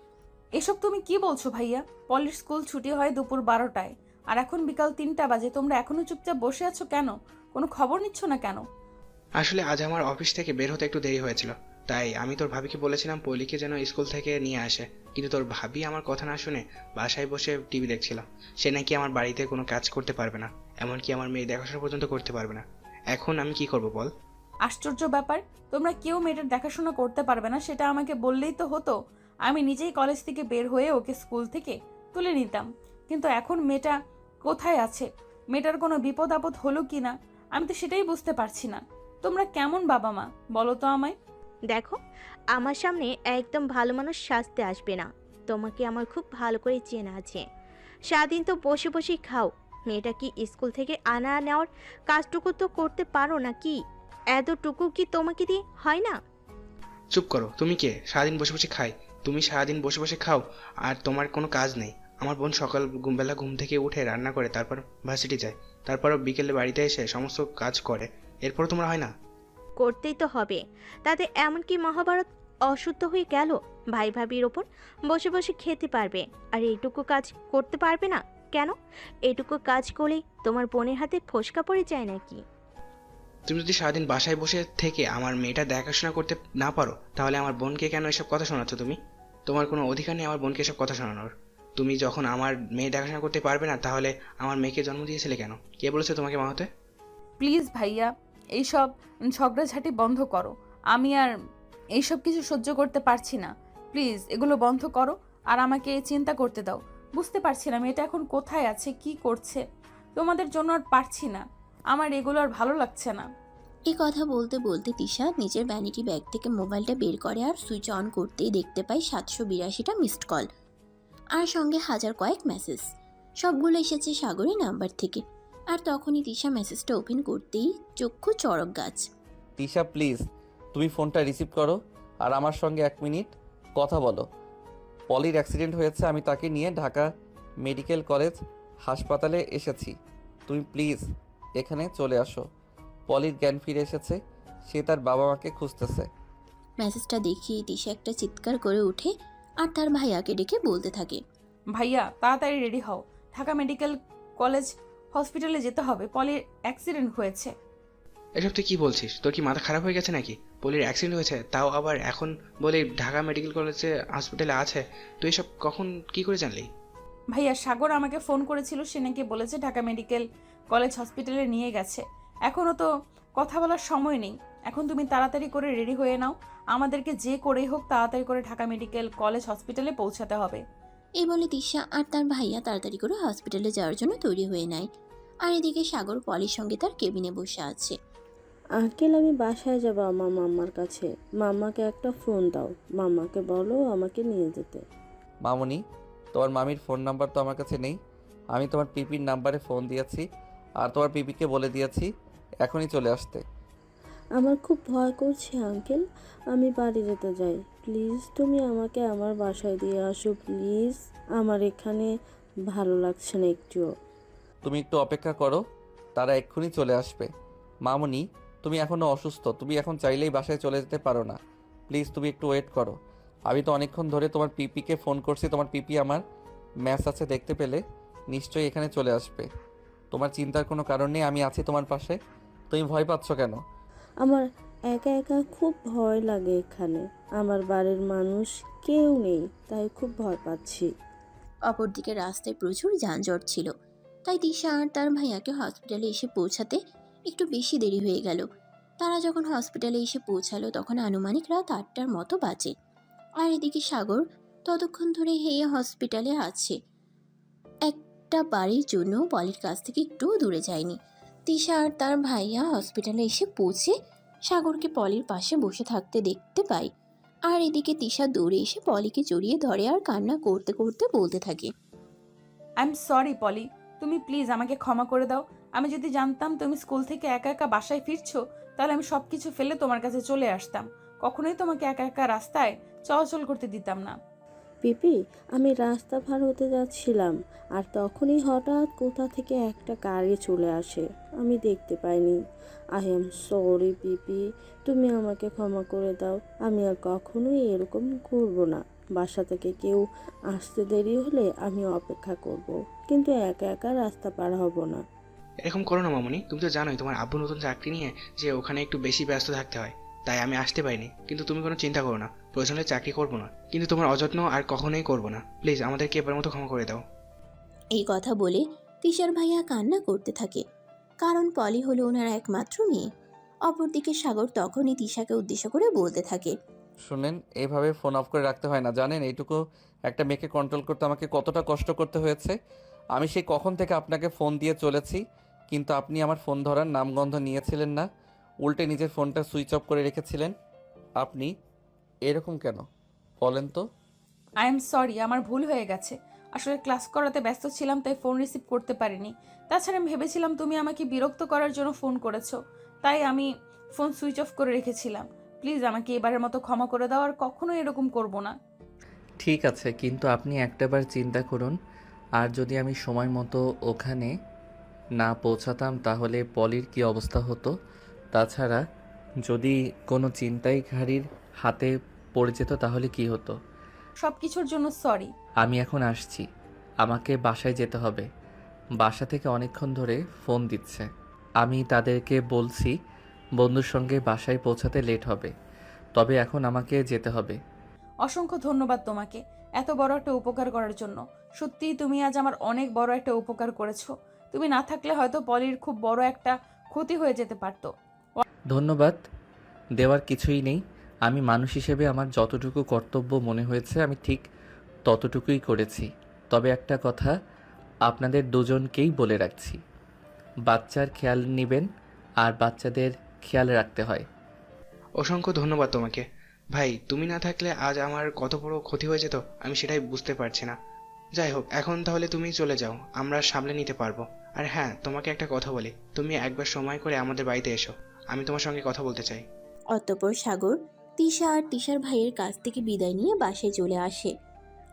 এসব তুমি কি বলছো ভাইয়া? পলির স্কুল ছুটি হয় দুপুর 12টায়, আর এখন বিকাল 3টা বাজে। তোমরা এখনো চুপচাপ বসে আছো কেন? কোনো খবর নিচ্ছ না কেন? আসলে আজ আমার অফিস থেকে বের হতে একটু দেরি হয়েছিল, তাই আমি তোর ভাবিকে বলেছিলাম পলিকে যেন স্কুল থেকে নিয়ে আসে, কিন্তু তোর ভাবি আমার কথা না শুনে বাসায় বসে টিভি দেখছিল। সে নাকি আমার বাড়িতে কোনো কাজ করতে পারবে না, এমনকি আমার মেয়ে দেখাশোনা পর্যন্ত করতে পারবে না। এখন আমি কি করব বল? আশ্চর্য ব্যাপার, তোমরা কেউ মেয়েটার দেখাশোনা করতে পারবে না সেটা আমাকে বললেই তো হতো। আমি নিজেই কলেজ থেকে বের হয়ে ওকে স্কুল থেকে তুলে নিতাম। কিন্তু এখন মেয়েটা কোথায় আছে? মেয়েটার কোনো বিপদ আপদ হলো কি না, আমি তো সেটাই বুঝতে পারছি না। তোমরা কেমন বাবা মা বলো তো আমায়? দেখো, আমার সামনে একদম ভালো মানুষ সাজতে আসবে না। তোমাকে আমার খুব ভালো করে চেনা আছে। সারাদিন তো বসে বসেই খাও। মেয়েটা কি স্কুল থেকে আনা নেওয়ার কাজটুকু তো করতে পারো না কি? এতটুকু কি তোমাকে দিয়ে হয় না? চুপ করো। তুমি কে? সারাদিন বসে বসে খাই। তুমি সারাদিন বসে বসে খাও আর তোমার কোনো কাজ নেই। আমার বোন সকাল বেলা ঘুম থেকে উঠে রান্না করে, তারপর ভার্সিটি যায়, তারপরও বিকেলে বাড়িতে এসে সমস্ত কাজ করে, এরপরও তোমার হয় না? করতেই তো হবে, তাতে এমন কি মহাভারত অশুদ্ধ হয়ে গেল? ভাই ভাবির ওপর বসে বসে খেতে পারবে আর এইটুকু কাজ করতে পারবে না কেন? এইটুকু কাজ করলেই তোমার বোনের হাতে ফোসকা পড়ে যায় নাকি? তুমি যদি সারাদিন বাসায় বসে থেকে আমার মেয়েটা দেখাশোনা করতে না পারো, তাহলে আমার বোনকে কেন এসব কথা শোনাচ্ছ তুমি? তোমার কোনো অধিকার নেই আমার বোনকে এসব কথা শোনানোর। তুমি যখন আমার মেয়ে দেখাশোনা করতে পারবে না, তাহলে আমার মেয়েকে জন্ম দিয়েছিলে কেন? কে বলেছে তোমাকে মা হতে? প্লিজ ভাইয়া, এইসব ঝগড়াঝাটি বন্ধ করো। আমি আর এইসব কিছু সহ্য করতে পারছি না। প্লিজ এগুলো বন্ধ করো আর আমাকে চিন্তা করতে দাও। বুঝতে পারছি না মেয়েটা এখন কোথায় আছে, কি করছে। তোমাদের জন্য আর পারছি না, আমার এগুলো আর ভালো লাগছে না। এই কথা বলতে বলতে তিশা নিজের ভ্যানিটি ব্যাগ থেকে মোবাইলটা বের করে আর সুইচ অন করতেই দেখতে পায় 782টা মিসড কল আর সঙ্গে হাজার কয়েক মেসেজ। সবগুলো এসেছে সাগরের নাম্বার থেকে। আর তখনই তিশা মেসেজটা ওপেন করতেই চক্ষু চড়ক গাছ। তিশা প্লিজ তুমি ফোনটা রিসিভ করো আর আমার সঙ্গে 1 মিনিট কথা বলো। পলির অ্যাক্সিডেন্ট হয়েছে, আমি তাকে নিয়ে ঢাকা মেডিকেল কলেজ হাসপাতালে এসেছি। তুমি প্লিজ এখানে চলে আসো। পলির জ্ঞান ফিরে এসেছে, সে তার বাবা মাকে খুঁজতেছে। মেসেজটা দেখিয়ে তিশা একটা চিৎকার করে ওঠে আর তার ভাইয়াকে ডেকে বলতে থাকে, ভাইয়া তাড়াতাড়ি রেডি হও, ঢাকা মেডিকেল কলেজ হসপিটালে যেতে হবে, পলির অ্যাক্সিডেন্ট হয়েছে। এসব তুই কি বলছিস? তোর কি মাথা খারাপ হয়ে গেছে নাকি? পলির অ্যাক্সিডেন্ট হয়েছে, তাও আবার এখন বলে ঢাকা মেডিকেল কলেজে হসপিটালে আছে? তুই এসব কখন কি করে জানলি? ভাইয়া সাগর আমাকে ফোন করেছিল, সে নাকি বলেছে ঢাকা মেডিকেল কলেজ হসপিটালে নিয়ে গেছে। এখনও তো কথা বলার সময় নেই, এখন তুমি তাড়াতাড়ি করে রেডি হয়ে নাও। আমাদেরকে যে করেই হোক তাড়াতাড়ি করে ঢাকা মেডিকেল কলেজ হসপিটালে পৌঁছাতে হবে। এই বলে তিশা আর তার ভাইয়া তাড়াতাড়ি করে হসপিটালে যাওয়ার জন্য তৈরি হয়ে নেয়। আর এদিকে সাগর পলির সঙ্গে তার কেবিনে বসে আছে। আঙ্কেল, আমি বাসায় যাব আমার মাম্মার কাছে। মাম্মাকে একটা ফোন দাও, মাম্মাকে বলো আমাকে নিয়ে যেতে। মামুনি, তোমার মামির ফোন নাম্বার তো আমার কাছে নেই। আমি তোমার পিপির নাম্বারে ফোন দিয়েছি আর তোমার পিপিকে বলে দিয়েছি এখনই চলে আসতে। আমার খুব ভয় করছে আঙ্কেল, আমি বাড়ি যেতে যাই। প্লিজ তুমি আমাকে আমার বাসায় দিয়ে আসো প্লিজ। আমার এখানে ভালো লাগছে না একটুও। তুমি একটু অপেক্ষা করো, তারা এক্ষুনি চলে আসবে। মামুনি, তুমি এখনও অসুস্থ, তুমি এখন চাইলেই বাসায় চলে যেতে পারো না। প্লিজ তুমি একটু ওয়েট করো। আমি তো অনেকক্ষণ ধরে তোমার পিপিকে ফোন করছি, তোমার পিপি আমার ম্যাচ আছে দেখতে পেলে নিশ্চয়ই এখানে চলে আসবে। তোমার চিন্তার কোনো কারণ নেই, আমি আছি তোমার পাশে। তুমি ভয় পাচ্ছ কেন? আমার একা একা খুব ভয় লাগে এখানে। আমার বাড়ির মানুষ কেউ নেই, তাই খুব ভয় পাচ্ছি। অপরদিকে রাস্তায় প্রচুর যানজট ছিল, তাই তিশা আর তার ভাইয়াকে হসপিটালে এসে পৌঁছাতে একটু বেশি দেরি হয়ে গেল। তারা যখন হসপিটালে এসে পৌঁছালো তখন আনুমানিক রাত 8টার মতো বাজে। আর এদিকে সাগর ততক্ষণ ধরে হেয়ে হসপিটালে আছে, একটা বাড়ির জন্য পলির কাছ থেকে একটুও দূরে যায়নি। তিশা আর তার ভাইয়া হসপিটালে এসে পৌঁছে সাগরকে পলির পাশে বসে থাকতে দেখতে পায়। আর এদিকে তিশা দৌড়ে এসে পলিকে জড়িয়ে ধরে আর কান্না করতে করতে বলতে থাকে, আই এম সরি পলি, তুমি প্লিজ আমাকে ক্ষমা করে দাও। আমি যদি জানতাম তুমি স্কুল থেকে একা একা বাসায় ফিরছো, তাহলে আমি সব কিছু ফেলে তোমার কাছে চলে আসতাম। কখনোই তোমাকে একা একা রাস্তায় চলাচল করতে দিতাম না। পিপি, আমি রাস্তা পার হতে যাচ্ছিলাম আর তখনই হঠাৎ কোথা থেকে একটা গাড়ি চলে আসে, আমি দেখতে পাইনি। আই এম সরি পিপি, তুমি আমাকে ক্ষমা করে দাও। আমি আর কখনোই এরকম করব না। বাসা থেকে কেউ আসতে দেরি হলে আমি অপেক্ষা করব, কিন্তু একা একা রাস্তা পার হব না। এরকম করো না মামুনি, তুমি তো জানোই তোমার আব্বু নতুন চাকরি নিয়ে যে ওখানে একটু বেশি ব্যস্ত থাকতে হয়, তাই আমি আসতে পারিনি। কিন্তু তুমি কোনো চিন্তা করো না, প্রয়োজন হলে চাকরি করবো না, কিন্তু তোমার অযত্ন আর কখনোই করবো না। প্লিজ আমাদেরকে এবার মতো ক্ষমা করে দাও। এই কথা বলে তিশার ভাইয়া কান্না করতে থাকে, কারণ পলি হলো ওনার একমাত্র মেয়ে। অপরদিকে সাগর তখনই তিশাকে উদ্দেশ্য করে বলতে থাকে, শুনেন, এইভাবে ফোন অফ করে রাখতে হয় না, জানেন? এইটুকু একটা মেয়েকে কন্ট্রোল করতে আমাকে কতটা কষ্ট করতে হয়েছে। আমি সেই কখন থেকে আপনাকে ফোন দিয়ে চলেছি, কিন্তু আপনি আমার ফোন ধরার নামগন্ধ নিয়েছিলেন না, উল্টে নিজের ফোনটা সুইচ অফ করে রেখেছিলেন। আপনি এরকম কেন বলেন তো? আই এম সরি, আমার ভুল হয়ে গেছে। আসলে ক্লাস করাতে ব্যস্ত ছিলাম, তাই ফোন রিসিভ করতে পারিনি। তাছাড়া আমি ভেবেছিলাম তুমি আমাকে বিরক্ত করার জন্য ফোন করেছো, তাই আমি ফোন সুইচ অফ করে রেখেছিলাম। প্লিজ আমাকে এবারের মতো ক্ষমা করে দাও, আর কখনো এরকম করব না। ঠিক আছে, কিন্তু আপনি একটাবার চিন্তা করুন, আর যদি আমি সময় মতো ওখানে না পৌঁছাতাম তাহলে পলির কি অবস্থা হতো? তাছাড়া যদি কোনো ছিনতাইকারীর হাতে পড়ে যেত তাহলে কি হতো? সব কিছুর জন্য সরি। আমি এখন আসছি, আমাকে বাসায় যেতে হবে। বাসা থেকে অনেকক্ষণ ধরে ফোন দিচ্ছে। আমি তাদেরকে বলছি বন্ধুর সঙ্গে বাসায় পৌঁছাতে লেট হবে, তবে এখন আমাকে যেতে হবে। অসংখ্য ধন্যবাদ তোমাকে এত বড় একটা উপকার করার জন্য। সত্যিই তুমি আজ আমার অনেক বড় একটা উপকার করেছো। তুমি না থাকলে হয়তো পলির খুব বড় একটা ক্ষতি হয়ে যেতে পারতো। ধন্যবাদ দেওয়ার কিছুই নেই। আমি মানুষ হিসেবে আমার যতটুকু কর্তব্য মনে হয়েছে আমি ঠিক ততটুকুই করেছি। তবে একটা কথা আপনাদের দুজনকেই বলে রাখছি, বাচ্চার খেয়াল নেবেন, আর বাচ্চাদের খেয়াল রাখতে হয়। অসংখ্য ধন্যবাদ তোমাকে। ভাই, তুমি না থাকলে আজ আমার কত বড় ক্ষতি হয়ে যেত আমি সেটাই বুঝতে পারছি না। যাই হোক, এখন তাহলে তুমি চলে যাও, আমরা সামলে নিতে পারবো। আর হ্যাঁ, তোমাকে একটা কথা বলি, তুমি একবার সময় করে আমাদের বাড়িতে এসো, আমি তোমার সঙ্গে কথা বলতে চাই। অতঃপর সাগর তিশা আর তিশার ভাইয়ের কাছ থেকে বিদায় নিয়ে বাসায় চলে আসে।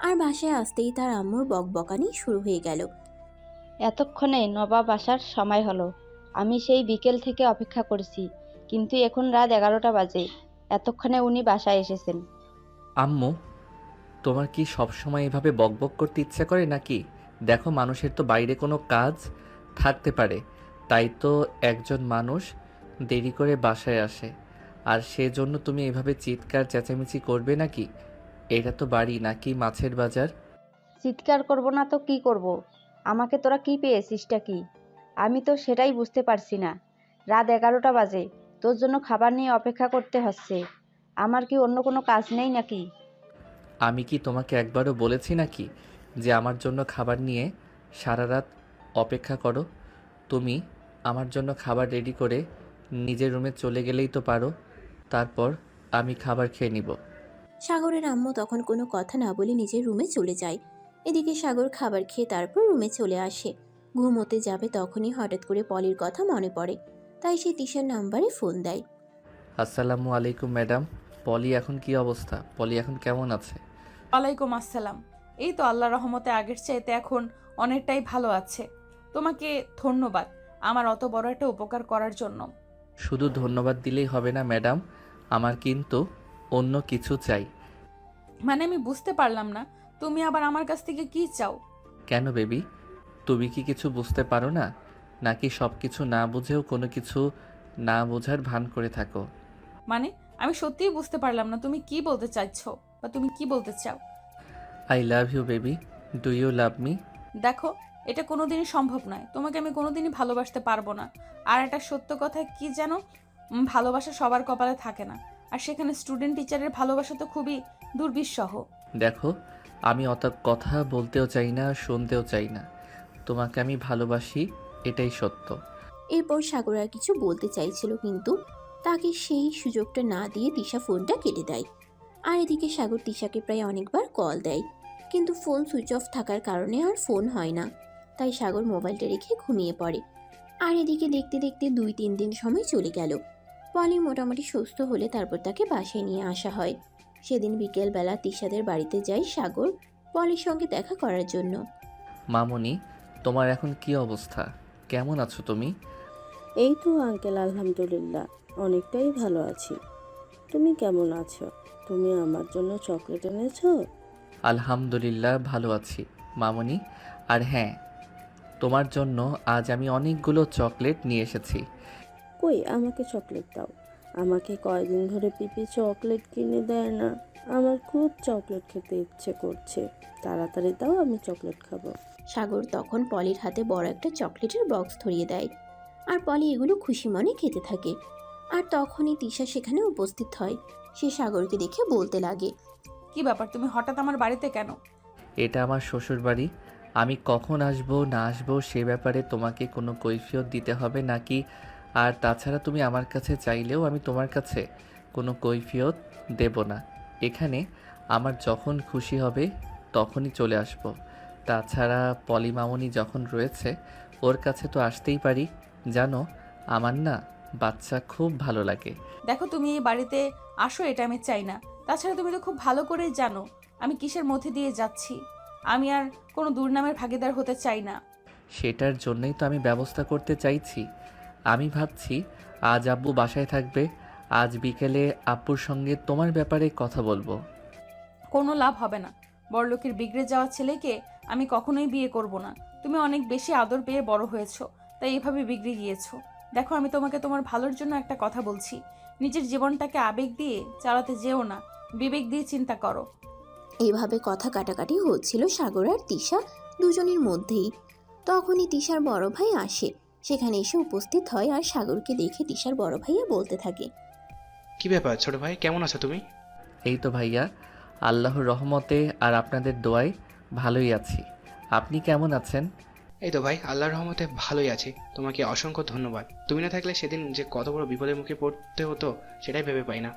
আর বাসায় আসতেই তার আম্মুর বকবকানি শুরু হয়ে গেল। এতক্ষণে নবাব আসার সময় হলো। আমি সেই বিকেল থেকে অপেক্ষা করছি, কিন্তু এখন রাত 11টা বাজে। এতক্ষণে উনি বাসায় এসেছেন। আম্মু, তোমার কি সবসময় এভাবে বকবক করতে ইচ্ছে করে নাকি? দেখো, মানুষের তো বাইরে কোনো কাজ থাকতে পারে, তাই তো একজন মানুষ দেরি করে বাসায় আসে, আর সেজন্য তুমি এভাবে চিৎকার চেঁচামেচি করবে নাকি? এটা তো বাড়ি নাকি মাছের বাজার? চিৎকার করব না তো কি করব? আমাকে তোরা কি পেয়েছিসটা কি? আমি তো সেটাই বুঝতে পারছি না। রাত 11টা বাজে, তোর জন্য খাবার নিয়ে অপেক্ষা করতে হচ্ছে। আমার কি অন্য কোনো কাজ নেই নাকি? আমি কি তোমাকে একবারও বলেছি নাকি যে আমার জন্য খাবার নিয়ে সারা রাত অপেক্ষা করো? তুমি আমার জন্য খাবার রেডি করে নিজের রুমে চলে গেলেই তো পারো, তারপর আমি খাবার খেয়ে নিব। সাগরের আম্মু তখন কোনো কথা না বলে নিজের রুমে চলে যায়। এদিকে সাগর খাবার খেয়ে তারপর রুমে চলে আসে। ঘুমোতে যাবে তখনই হঠাৎ করে পলির কথা মনে পড়ে, তাই সে তিশার নাম্বারে ফোন দেয়। আসসালামু আলাইকুম ম্যাডাম। পলি এখন কি অবস্থা? পলি এখন কেমন আছে? ওয়ালাইকুম আসসালাম। এই তো আল্লাহ রহমতে আগের চাইতে এখন অনেকটাই ভালো আছে। তোমাকে ধন্যবাদ আমার অত বড় একটা উপকার করার জন্য। শুধু ধন্যবাদ দিলেই হবে না ম্যাডাম, আমার কিন্তু অন্য কিছু চাই। মানে আমি বুঝতে পারলাম না, তুমি আবার আমার কাছ থেকে কি চাও? কেন বেবি, তুমি কি কিছু বুঝতে পারো না, নাকি সব কিছু না বুঝেও কোনো কিছু না বোঝার ভান করে থাকো? মানে আমি সত্যিই বুঝতে পারলাম না তুমি কি বলতে চাইছো, বা তুমি কি বলতে চাও? I love you baby, do you love me? দেখো, এটা কোনোদিনই সম্ভব নয়। তোমাকে আমি কোনোদিনই ভালোবাসতে পারবো না। আর একটা সত্য কথা কি জানো, ভালোবাসা সবার কপালে থাকে না। আর সেখানে স্টুডেন্ট টিচারের ভালোবাসা তো খুবই দুর্বিষহ। দেখো, আমি অত কথা বলতেও চাই না, শুনতেও চাই না। তোমাকে আমি ভালোবাসি, এটাই সত্য। এরপর সাগর আর কিছু বলতে চাইছিল, কিন্তু তাকে সেই সুযোগটা না দিয়ে তিশা ফোনটা কেটে দেয়। আর এদিকে সাগর তিশাকে প্রায় অনেকবার কল দেয়, কিন্তু ফোন সুইচ অফ থাকার কারণে আর ফোন হয় না। তাই সাগর মোবাইলটা রেখে ঘুমিয়ে পড়ে। আর এদিকে দেখতে দেখতে 2-3 দিন সময় চলে গেল। পলি মোটামুটি সুস্থ হলে তারপর তাকে বাসায় নিয়ে আসা হয়। সেদিন বিকেলবেলা তিশাদের বাড়িতে যায় সাগর পলির সঙ্গে দেখা করার জন্য। মামুনি, তোমার এখন কি অবস্থা? কেমন আছো তুমি? এই তো আঙ্কেল, আলহামদুলিল্লাহ অনেকটাই ভালো আছি। তুমি কেমন আছো? তুমি আমার জন্য চকলেট এনেছো? আলহামদুলিল্লাহ ভালো আছি মামুনি। আর হ্যাঁ, তোমার জন্য আজ আমি অনেকগুলো চকলেট নিয়ে এসেছি। কই, আমাকে চকলেট দাও। আমাকে কয়দিন ধরে পিপি চকলেট কিনে দেয় না। আমার খুব চকলেট খেতে ইচ্ছে করছে, তাড়াতাড়ি দাও, আমি চকলেট খাবো। সাগর তখন পলির হাতে বড় একটা চকলেটের বক্স ধরিয়ে দেয়। আর পলি এগুলো খুশি মনে খেতে থাকে। আর তখনই তিশা সেখানে উপস্থিত হয়। সে সাগরকে দেখে বলতে লাগে, কি ব্যাপার, তুমি হঠাৎ আমার বাড়িতে কেন? এটা আমার শ্বশুর বাড়ি। আমি কখন আসবো না আসবো সে ব্যাপারে তোমাকে কোনো কৈফিয়ত দিতে হবে নাকি? আর তাছাড়া তুমি আমার কাছে চাইলেও আমি তোমার কাছে কোনো কৈফিয়ত দেব না। এখানে আমার যখন খুশি হবে তখনই চলে আসব। তাছাড়া পলি মামুনি যখন রয়েছে ওর কাছে তো আসতেই পারি। জানো, আমার না বাচ্চা খুব ভালো লাগে। দেখো, তুমি এই বাড়িতে আসো এটা আমি চাই না। তাছাড়া তুমি তো খুব ভালো করেই জানো আমি কিসের মধ্যে দিয়ে যাচ্ছি। আমি আর কোনো দুর্নামের ভাগীদার হতে চাই না। সেটার জন্যই তো আমি ব্যবস্থা করতে চাইছি। আমি ভাবছি আজ আব্বু বাসায় থাকবে, আজ বিকেলে আব্বুর সঙ্গে তোমার ব্যাপারে কথা বলবো। কোনো লাভ হবে না। বড়লোকের বিগড়ে যাওয়া ছেলেকে আমি কখনোই বিয়ে করব না। তুমি অনেক বেশি আদর পেয়ে বড় হয়েছো, তাই এভাবে বিগড়ে গিয়েছো। দেখো, আমি তোমাকে তোমার ভালোর জন্য একটা কথা বলছি। নিজের জীবনটাকে আবেগ দিয়ে চালাতে যেও না, বিবেক দিয়ে চিন্তা করো। এইভাবে কথা কাটাকাটি হচ্ছিল সাগর আর তিশা দুজনের মধ্যেই। তখনই তিশার বড় ভাই আসে, সেখানে এসে উপস্থিত হয় আর সাগরকে দেখে তিশার বড় ভাইয়া বলতে থাকে। কি ব্যাপার ছোট ভাই, কেমন আছো তুমি? এই তো ভাইয়া, আল্লাহর রহমতে আর আপনাদের দোয়ায় ভালোই আছি। আপনি কেমন আছেন? এই তো ভাই, আল্লাহর রহমতে ভালোই আছি। তোমাকে অসংখ্য ধন্যবাদ। তুমি না থাকলে সেদিন যে কত বড় বিপদের মুখে পড়তে হতো সেটাই ভেবে পাই না।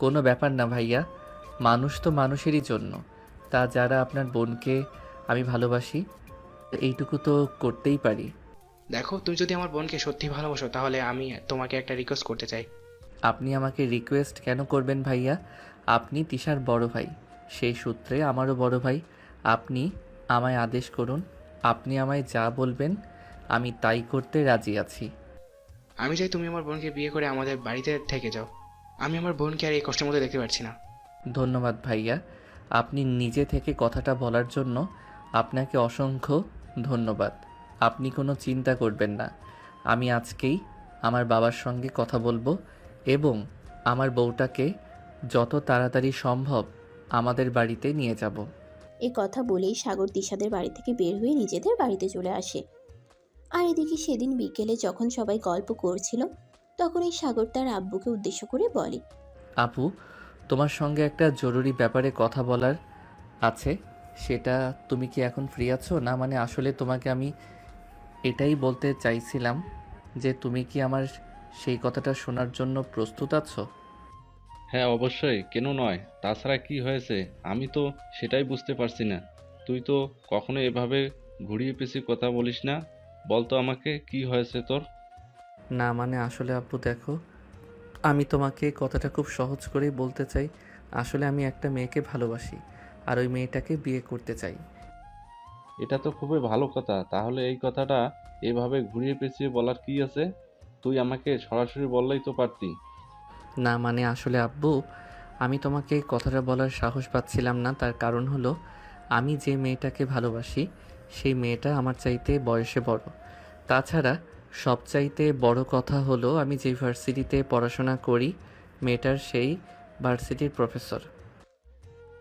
কোনো ব্যাপার না ভাইয়া, মানুষ তো মানুষেরই জন্য। তা যারা আপনার বোনকে আমি ভালোবাসি, এইটুকু তো করতেই পারি। দেখো, তুমি যদি আমার বোনকে সত্যি ভালোবাসো তাহলে আমি তোমাকে একটা রিকোয়েস্ট করতে চাই। আপনি আমাকে রিকোয়েস্ট কেন করবেন ভাইয়া? আপনি তিশার বড় ভাই, সেই সূত্রে আমারও বড় ভাই। আপনি আমায় আদেশ করুন, আপনি আমায় যা বলবেন আমি তাই করতে রাজি আছি। আমি চাই তুমি আমার বোনকে বিয়ে করে আমাদের বাড়িতে থেকে যাও। আমি আমার বোনকে আর এই কষ্টের মধ্যে দেখতে পারছি না। ধন্যবাদ ভাইয়া, আপনি নিজে থেকে কথাটা বলার জন্য আপনাকে অসংখ্য ধন্যবাদ। আপনি কোনো চিন্তা করবেন না, আমি আজকেই আমার বাবার সঙ্গে কথা বলবো এবং আমার বউটাকে যত তাড়াতাড়ি সম্ভব আমাদের বাড়িতে নিয়ে যাব। এই কথা বলেই সাগর তিশাদের বাড়ি থেকে বের হয়ে নিজেদের বাড়িতে চলে আসে। আর এদিকে সেদিন বিকেলে যখন সবাই গল্প করছিল, তখন এই সাগর তার আব্বুকে উদ্দেশ্য করে বলে। আপু, তোমার সঙ্গে একটা জরুরি ব্যাপারে কথা বলার আছে। সেটা তুমি কি এখন ফ্রি আছো? না মানে আসলে তোমাকে আমি এটাই বলতে চাইছিলাম যে তুমি কি আমার সেই কথাটা শোনার জন্য প্রস্তুত আছো? হ্যাঁ অবশ্যই, কেন নয়। তাছাড়া কি হয়েছে আমি তো সেটাই বুঝতে পারছি না। তুই তো কখনো এভাবে ঘুরিয়ে পেঁচিয়ে কথা বলিস না। বল তো আমাকে, কি হয়েছে তোর? না মানে আসলে আপু দেখো, আমি তোমাকে কথাটা খুব সহজ করেই বলতে চাই। আসলে আমি একটা মেয়েকে ভালোবাসি আর ওই মেয়েটাকে বিয়ে করতে চাই। এটা তো খুবই ভালো কথা। তাহলে এই কথাটা এভাবে ঘুরিয়ে পেঁচিয়ে বলার কি আছে? তুই আমাকে সরাসরি বললেই তো পারতি। না মানে আসলে আব্বু, আমি তোমাকে এই কথাটা বলার সাহস পাচ্ছিলাম না। তার কারণ হলো আমি যে মেয়েটাকে ভালোবাসি সেই মেয়েটা আমার চাইতে বয়সে বড়। তাছাড়া সবচাইতে বড় কথা হলো আমি যে ভার্সিটিতে পড়াশোনা করি মেয়েটার সেই ভার্সিটির প্রফেসর।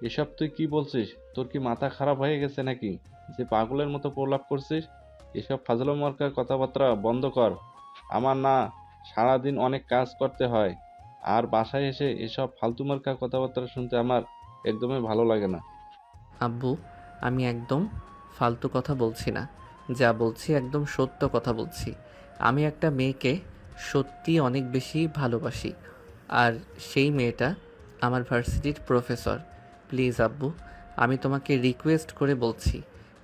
এসব তুই কি বলছিস? তোর কি মাথা খারাপ হয়ে গেছে নাকি যে পাগলের মতো প্রলাপ করছিস? এসব ফাজলামো মার্কা কথাবার্তা বন্ধ কর। আমার না সারাদিন অনেক কাজ করতে হয়, আর বাসায় এসে এসব ফালতু মার্কা কথাবার্তা শুনতে আমার একদমই ভালো লাগে না। আব্বু, আমি একদম ফালতু কথা বলছি না, যা বলছি একদম সত্য কথা বলছি। আমি একটা মেয়েকে সত্যি অনেক বেশি ভালোবাসি, আর সেই মেয়েটা আমার ভার্সিটির প্রফেসর। প্লিজ আব্বু, আমি তোমাকে রিকোয়েস্ট করে বলছি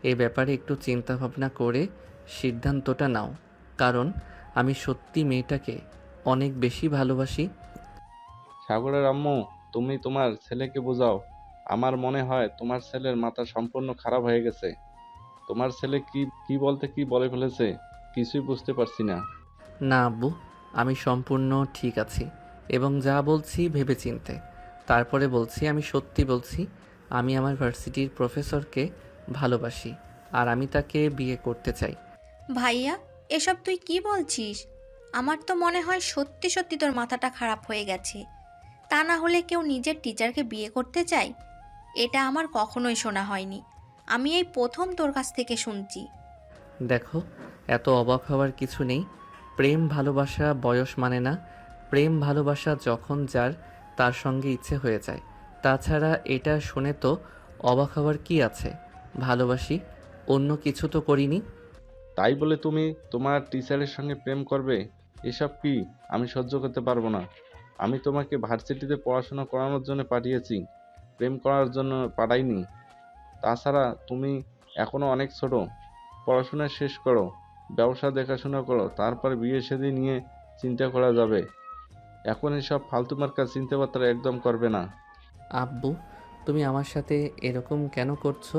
এই ব্যাপারে একটু চিন্তা ভাবনা করে সিদ্ধান্তটা নাও, কারণ আমি সত্যি মেয়েটাকে অনেক বেশি ভালোবাসি। সাগরের আম্মু, তুমি তোমার ছেলেকে বোঝাও। আমার মনে হয় তোমার ছেলের মাথা সম্পূর্ণ খারাপ হয়ে গেছে। তোমার ছেলে কি কি বলতে কি বলে ফেলেছে কিছুই বুঝতে পারছি না। না আব্বু, আমি সম্পূর্ণ ঠিক আছি এবং যা বলছি ভেবেচিন্তে তারপরে বলছি। আমি সত্যি বলছি, আমি আমার ভার্সিটির প্রফেসরকে ভালোবাসি আর আমি তাকে বিয়ে করতে চাই। ভাইয়া, এসব তুই কি বলছিস? আমার তো মনে হয় সত্যি সত্যি তোর মাথাটা খারাপ হয়ে গেছে। তা না হলে কেউ নিজের টিচারকে বিয়ে করতে চায়? এটা আমার কখনোই শোনা হয়নি। আমি এই প্রথম তোর কাছ থেকে শুনছি। দেখো, এত অবাক হওয়ার কিছু নেই। প্রেম ভালোবাসা বয়স মানে না। প্রেম ভালোবাসা যখন যার তার সঙ্গে ইচ্ছে হয়ে যায়। তাছাড়া এটা শুনে তো অবাক হওয়ার কি আছে? ভালোবাসি, অন্য কিছু তো করিনি। তাই বলে তুমি তোমার টিচারের সঙ্গে প্রেম করবে? এসব কি? আমি সহ্য করতে পারবো না। আমি তোমাকে ভার্সিটিতে পড়াশোনা করানোর জন্য পাঠিয়েছি, প্রেম করার জন্য পাঠাইনি। তাছাড়া তুমি এখনো অনেক ছোট। পড়াশোনা শেষ করো, ব্যবসা দেখাশোনা করো, তারপর বিয়ে শাদী নিয়ে চিন্তা করা যাবে। এখন এসব ফালতু মার্কা চিন্তাবার্তা একদম করবে না। আব্বু, তুমি আমার সাথে এরকম কেন করছো?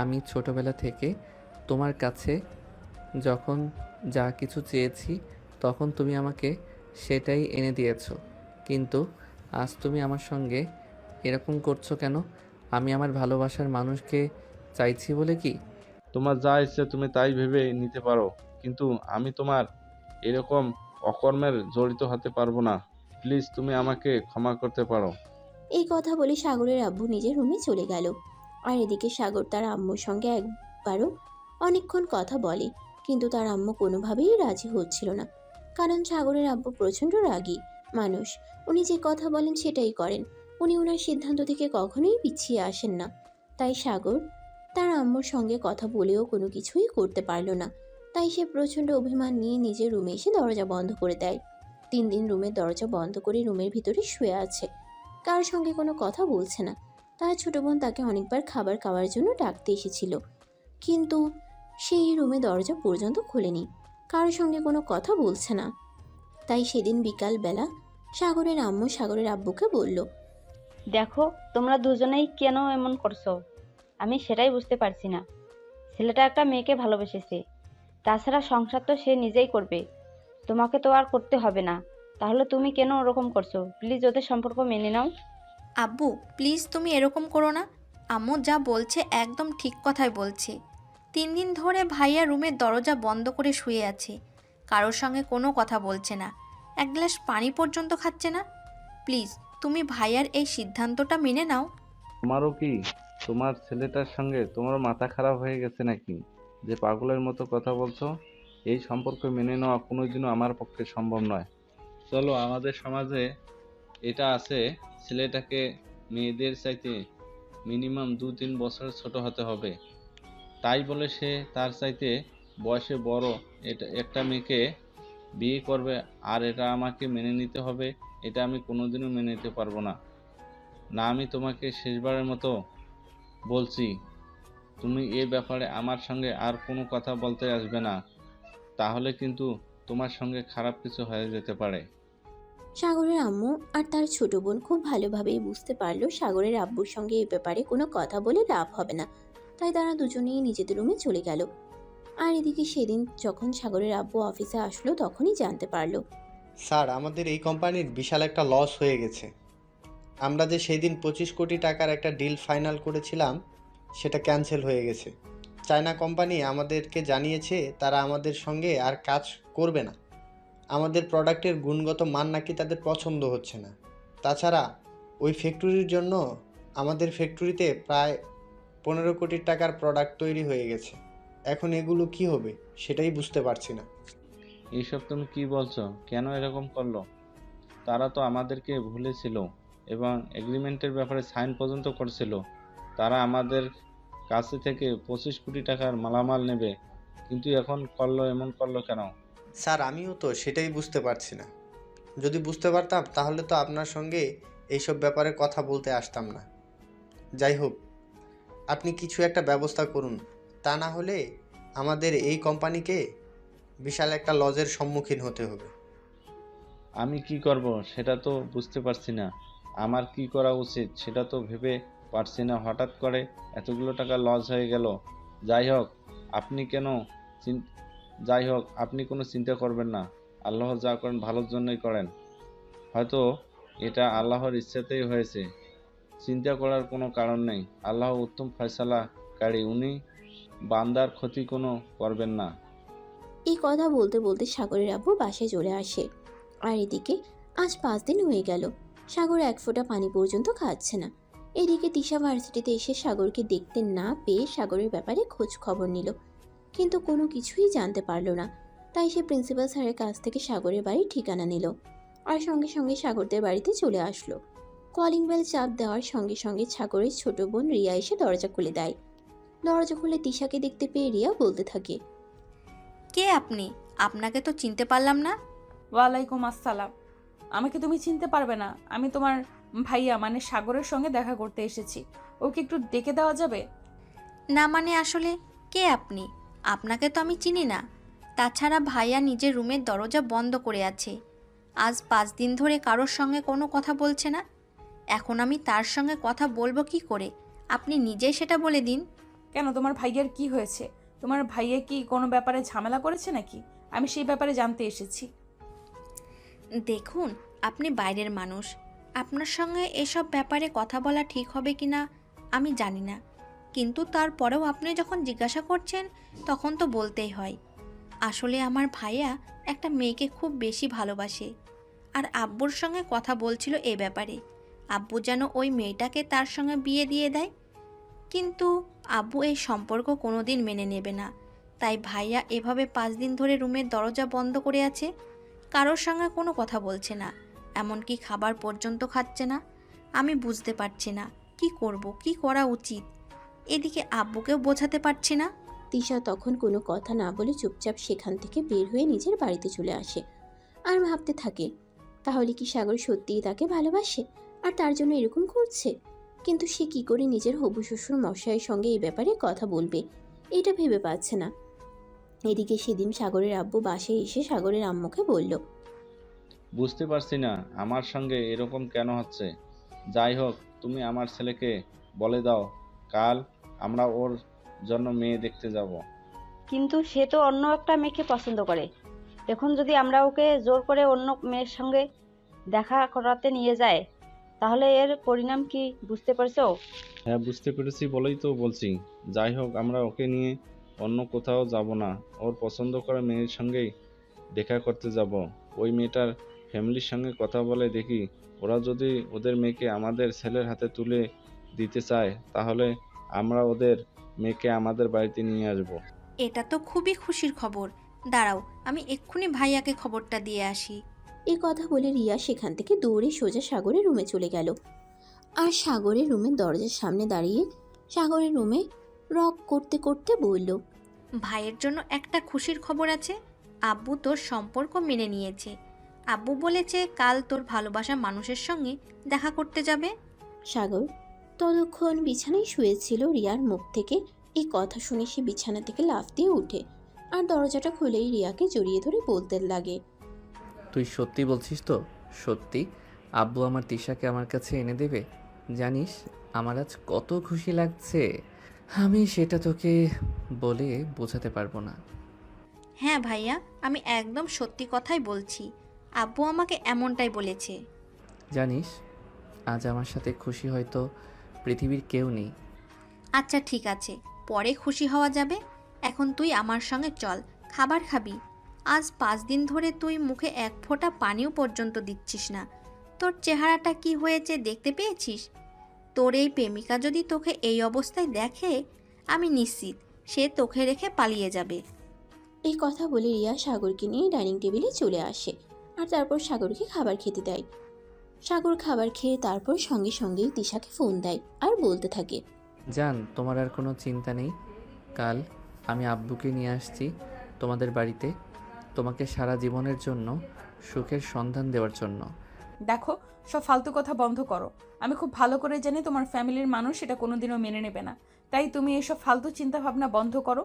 আমি ছোটবেলা থেকে তোমার কাছে যখন যা কিছু চেয়েছি তখন তুমি আমাকে সেটাই এনে দিয়েছো, কিন্তু আজ তুমি আমার সঙ্গে এরকম করছো কেন? আমি আমার ভালোবাসার মানুষকে চাইছি বলে কি? তোমার যা ইচ্ছে তুমি তাই ভেবে নিতে পারো, কিন্তু আমি তোমার এরকম অকর্মের জড়িত হতে পারবো না। প্লিজ তুমি আমাকে ক্ষমা করতে পারো। এই কথা বলে সাগরের আব্বু নিজের রুমে চলে গেল। আর এদিকে সাগর তার আম্মুর সঙ্গে একবারও অনেকক্ষণ কথা বলে, কিন্তু তার আম্মু কোনোভাবেই রাজি হচ্ছিল না। কারণ সাগরের আব্বু প্রচণ্ড রাগী মানুষ। উনি যে কথা বলেন সেটাই করেন। উনি ওনার সিদ্ধান্ত থেকে কখনোই পিছিয়ে আসেন না। তাই সাগর তার আম্মুর সঙ্গে কথা বলেও কোনো কিছুই করতে পারল না। তাই সে প্রচণ্ড অভিমান নিয়ে নিজের রুমে এসে দরজা বন্ধ করে দেয়। 3 দিন রুমের দরজা বন্ধ করে রুমের ভিতরে শুয়ে আছে, কার সঙ্গে কোনো কথা বলছে না। তার ছোট বোন তাকে অনেকবার খাবার খাওয়ার জন্য ডাকতে এসেছিল, কিন্তু সেই রুমে দরজা পর্যন্ত খোলেনি, কারোর সঙ্গে কোনো কথা বলছে না। তাই সেদিন বিকালবেলা সাগরের আম্মু সাগরের আব্বুকে বলল, দেখো, তোমরা দুজনেই কেন এমন করছো আমি সেটাই বুঝতে পারছি না। ছেলেটা একটা মেয়েকে ভালোবেসেছে, তাছাড়া সংসার তো সে নিজেই করবে, তোমাকে তো আর করতে হবে না। তাহলে তুমি কেন ওরকম করছো? প্লিজ ওদের সম্পর্ক মেনে নাও। আব্বু প্লিজ তুমি এরকম করো না। আম্মু যা বলছে একদম ঠিক কথাই বলছে। 3 দিন ধরে ভাইয়া রুমের দরজা বন্ধ করে শুয়ে আছে, কারোর সঙ্গে কোনো কথা বলছে না, এক গ্লাস পানি পর্যন্ত খাচ্ছে না। প্লিজ তুমি ভাইয়ার এই সিদ্ধান্তটা মেনে নাও। তোমারও কি তোমার ছেলেটার সঙ্গে তোমার মাথা খারাপ হয়ে গেছে নাকি, যে পাগলের মতো কথা বলছো? এই সম্পর্ক মেনে নেওয়া কোনোদিনও আমার পক্ষে সম্ভব নয়। চলো, আমাদের সমাজে এটা আছে, ছেলেটাকে মেয়েদের চাইতে মিনিমাম 2-3 বছর ছোট হতে হবে। তাই বলে সে তার চাইতে বয়সে বড় একটা মেয়েকে বিয়ে করবে, আর এটা আমাকে মেনে নিতে হবে? এটা আমি কোনোদিনও মেনে নিতে পারবো না। না, আমি তোমাকে শেষবারের মতো বলছি, তুমি এ ব্যাপারে আমার সঙ্গে আর কোনো কথা বলতে আসবে না, তাহলে কিন্তু তোমার সঙ্গে খারাপ কিছু হয়ে যেতে পারে। সাগরের আম্মু আর তার ছোট বোন খুব ভালোভাবেই বুঝতে পারলো সাগরের আব্বুর সঙ্গে এই ব্যাপারে কোনো কথা বলে লাভ হবে না। তাই তারা দুজনেই নিজেদের রুমে চলে গেল। আর এদিকে সেদিন যখন সাগরের আব্বু অফিসে আসলো তখনই জানতে পারলো। স্যার, আমাদের এই কোম্পানির বিশাল একটা লস হয়ে গেছে। আমরা যে সেই দিন 25 কোটি টাকার একটা ডিল ফাইনাল করেছিলাম সেটা ক্যান্সেল হয়ে গেছে। চায়না কোম্পানি আমাদেরকে জানিয়েছে তারা আমাদের সঙ্গে আর কাজ করবে না। আমাদের প্রোডাক্টের গুণগত মান নাকি তাদের পছন্দ হচ্ছে না। তাছাড়া ওই ফ্যাক্টরির জন্য আমাদের ফ্যাক্টরিতে প্রায় 15 কোটি টাকার প্রোডাক্ট তৈরি হয়ে গেছে। এখন এগুলো কি হবে সেটাই বুঝতে পারছি না। এইসব তুমি কি বলছো? কেন এরকম করলো? তারা তো আমাদেরকে ভুলেছিল এবং এগ্রিমেন্টের ব্যাপারে সাইন পর্যন্ত করছিল। তারা আমাদের কাছে থেকে 25 কোটি টাকার মালামাল নেবে, কিন্তু এখন করলো, এমন করলো কেন? স্যার, আমিও তো সেটাই বুঝতে পারছি না। যদি বুঝতে পারতাম তাহলে তো আপনার সঙ্গে এইসব ব্যাপারে কথা বলতে আসতাম না। যাই হোক, আপনি কিছু একটা ব্যবস্থা করুন, তা না হলে আমাদের এই কোম্পানিকে বিশাল একটা লজের সম্মুখীন হতে হবে। আমি কি করব সেটা তো বুঝতে পারছি না। আমার কি করা উচিত সেটা তো ভেবে পারছি না। হঠাৎ করে এতগুলো টাকা লস হয়ে গেল। যাই হোক, আপনি কেন চিন- যাই হোক, আপনি কোনো চিন্তা করবেন না। আল্লাহ যা করেন ভালোর জন্যই করেন। হয়তো এটা আল্লাহর ইচ্ছাতেই হয়েছে। চিন্তা করার কোনো কারণ নেই। আল্লাহ উত্তম ফয়সালাকারী, উনি বান্দার ক্ষতি কোনো করবেন না। এই কথা বলতে বলতে সাগরের আব্বু বাসায় চলে আসে। আর এদিকে আজ 5 দিন হয়ে গেল, সাগর এক ফোঁটা পানি পর্যন্ত খাচ্ছে না। এদিকে তিশা ভার্সিটিতে এসে সাগরকে দেখতে না পেয়ে সাগরের ব্যাপারে খোঁজ খবর নিল, কিন্তু কোনো কিছুই জানতে পারলো না। তাই সে প্রিন্সিপাল স্যারের কাছ থেকে সাগরের বাড়ির ঠিকানা নিল আর সঙ্গে সঙ্গে সাগরদের বাড়িতে চলে আসলো। কলিং বেল চাপ দেওয়ার সঙ্গে সঙ্গে সাগরের ছোট বোন রিয়া এসে দরজা খুলে দেয়। দরজা খুলে তিশাকে দেখতে পেয়ে রিয়া বলতে থাকে, কে আপনি? আপনাকে তো চিনতে পারলাম না। ওয়ালাইকুম আসসালাম। আমাকে তুমি চিনতে পারবে না, আমি তোমার ভাইয়া মানে সাগরের সঙ্গে দেখা করতে এসেছি। ওকে একটু ডেকে দেওয়া যাবে? না মানে আসলে কে আপনি? আপনাকে তো আমি চিনি না। তাছাড়া ভাইয়া নিজের রুমের দরজা বন্ধ করে আছে। আজ 5 দিন ধরে কারোর সঙ্গে কোনো কথা বলছে না। এখন আমি তার সঙ্গে কথা বলবো কি করে? আপনি নিজেই সেটা বলে দিন। কেন, তোমার ভাইয়ের কি হয়েছে? তোমার ভাইয়া কি কোনো ব্যাপারে ঝামেলা করেছে নাকি? আমি সেই ব্যাপারে জানতে এসেছি। দেখুন, আপনি বাইরের মানুষ, আপনার সঙ্গে এসব ব্যাপারে কথা বলা ঠিক হবে কি না আমি জানি না, কিন্তু তারপরেও আপনি যখন জিজ্ঞাসা করছেন তখন তো বলতেই হয়। আসলে আমার ভাইয়া একটা মেয়েকে খুব বেশি ভালোবাসে, আর আব্বুর সঙ্গে কথা বলছিল এ ব্যাপারে। আব্বু যেন ওই মেয়েটাকে তার সঙ্গে বিয়ে দিয়ে দেয়, কিন্তু আব্বু এই সম্পর্ক কোনোদিন মেনে নেবে না। তাই ভাইয়া এভাবে 5 দিন ধরে রুমের দরজা বন্ধ করে আছে, কারোর সঙ্গে কোনো কথা বলছে না, এমনকি খাবার পর্যন্ত খাচ্ছে না। আমি বুঝতে পারছি না কি করব, কি করা উচিত। এদিকে আব্বুকেও বোঝাতে পারছি না। তিশা তখন কোনো কথা না বলে চুপচাপ সেখান থেকে বের হয়ে নিজের বাড়িতে চলে আসে আর ভাবতে থাকে, তাহলে কি সাগর সত্যিই তাকে ভালোবাসে আর তার জন্য এরকম করছে? কিন্তু সে কি করে নিজের হবু শ্বশুর মশাইয়ের সঙ্গে এই ব্যাপারে কথা বলবে, এটা ভেবে পাচ্ছে না। এদিকে সেদিন সাগরের আব্বু বাসায় এসে সাগরের আম্মুকে বলল, বুঝতে পারছি না আমার সঙ্গে এরকম কেন হচ্ছে। যাই হোক, তুমি আমার ছেলেকে বলে দাও কাল আমরা ওর জন্য মেয়ে দেখতে যাব। কিন্তু সে তো অন্য একটা মেয়েকে পছন্দ করে। এখন যদি আমরা ওকে জোর করে অন্য মেয়ের সঙ্গে দেখা করাতে নিয়ে যাই, তাহলে এর পরিণাম কি বুঝতে পারছো? হ্যাঁ, বুঝতে পেরেছি বলেই তো বলছি। যাই হোক, আমরা ওকে নিয়ে অন্য কোথাও যাব না, ওর পছন্দ করা মেয়ের সঙ্গেই দেখা করতে যাব। ওই মেয়েটার ফ্যামিলির সঙ্গে কথা বলে দেখি, ওরা যদি ওদের মেয়েকে আমাদের ছেলের হাতে তুলে দিতে চায় তাহলে আমরা ওদের মেয়েকে আমাদের বাড়িতে নিয়ে আসব। এটা তো খুবই খুশির খবর। দাঁড়াও, আমি এক্ষুনি ভাইয়াকে খবরটা দিয়ে আসি। এই কথা বলে রিয়া সেখান থেকে দৌড়ে সোজা সাগরের রুমে চলে গেল। আর সাগরের রুমের দরজার সামনে দাঁড়িয়ে সাগরের রুমে রক করতে করতে বলল, ভাইয়ের জন্য একটা খুশির খবর আছে। আব্বু তোর সম্পর্ক মেনে নিয়েছে। আব্বু বলেছে কাল তোর ভালোবাসা মানুষের সঙ্গে দেখা করতে যাবে। সাগর ততক্ষণ বিছানায় শুয়েছিল। রিয়ার মুখ থেকে এই কথা শুনে সে বিছানা থেকে লাফ দিয়ে উঠে আর দরজাটা খুলেই রিয়াকে জড়িয়ে ধরে বলতে লাগে, তুই সত্যি বলছিস তো? সত্যি আব্বু আমার তিশাকে আমার কাছে এনে দেবে? জানিস আমার আজ কত খুশি লাগছে, আমি সেটা তোকে বলে বোঝাতে পারবো না। হ্যাঁ ভাইয়া, আমি একদম সত্যি কথাই বলছি। আব্বু আমাকে এমনটাই বলেছে। জানিস আজ আমার সাথে খুশি হয়তো পৃথিবীর কেউ নেই। আচ্ছা ঠিক আছে, পরে খুশি হওয়া যাবে। এখন তুই আমার সঙ্গে চল, খাবার খাবি। আজ 5 দিন ধরে তুই মুখে এক ফোঁটা পানিও পর্যন্ত দিচ্ছিস না। তোর চেহারাটা কি হয়েছে দেখতে পেয়েছিস? তোর এই প্রেমিকা যদি তোকে এই অবস্থায় দেখে, আমি নিশ্চিত সে তোকে রেখে পালিয়ে যাবে। এই কথা বলে রিয়া সাগরকে নিয়ে ডাইনিং টেবিলে চলে আসে আর তারপর সাগরকে খাবার খেতে দেয়। সাগর খাবার খেয়ে তারপর সঙ্গে সঙ্গেই তিশাকে ফোন দেয় আর বলতে থাকে, জান, তোমার আর কোনো চিন্তা নেই। কাল আমি আব্বুকে নিয়ে আসছি তোমাদের বাড়িতে, তোমাকে সারা জীবনের জন্য সুখের সন্ধান দেওয়ার জন্য। দেখো, সব ফালতু কথা বন্ধ করো। আমি খুব ভালো করে জানি তোমার ফ্যামিলির মানুষ এটা কোনোদিনও মেনে নেবে না। তাই তুমি এসব ফালতু চিন্তা ভাবনা বন্ধ করো।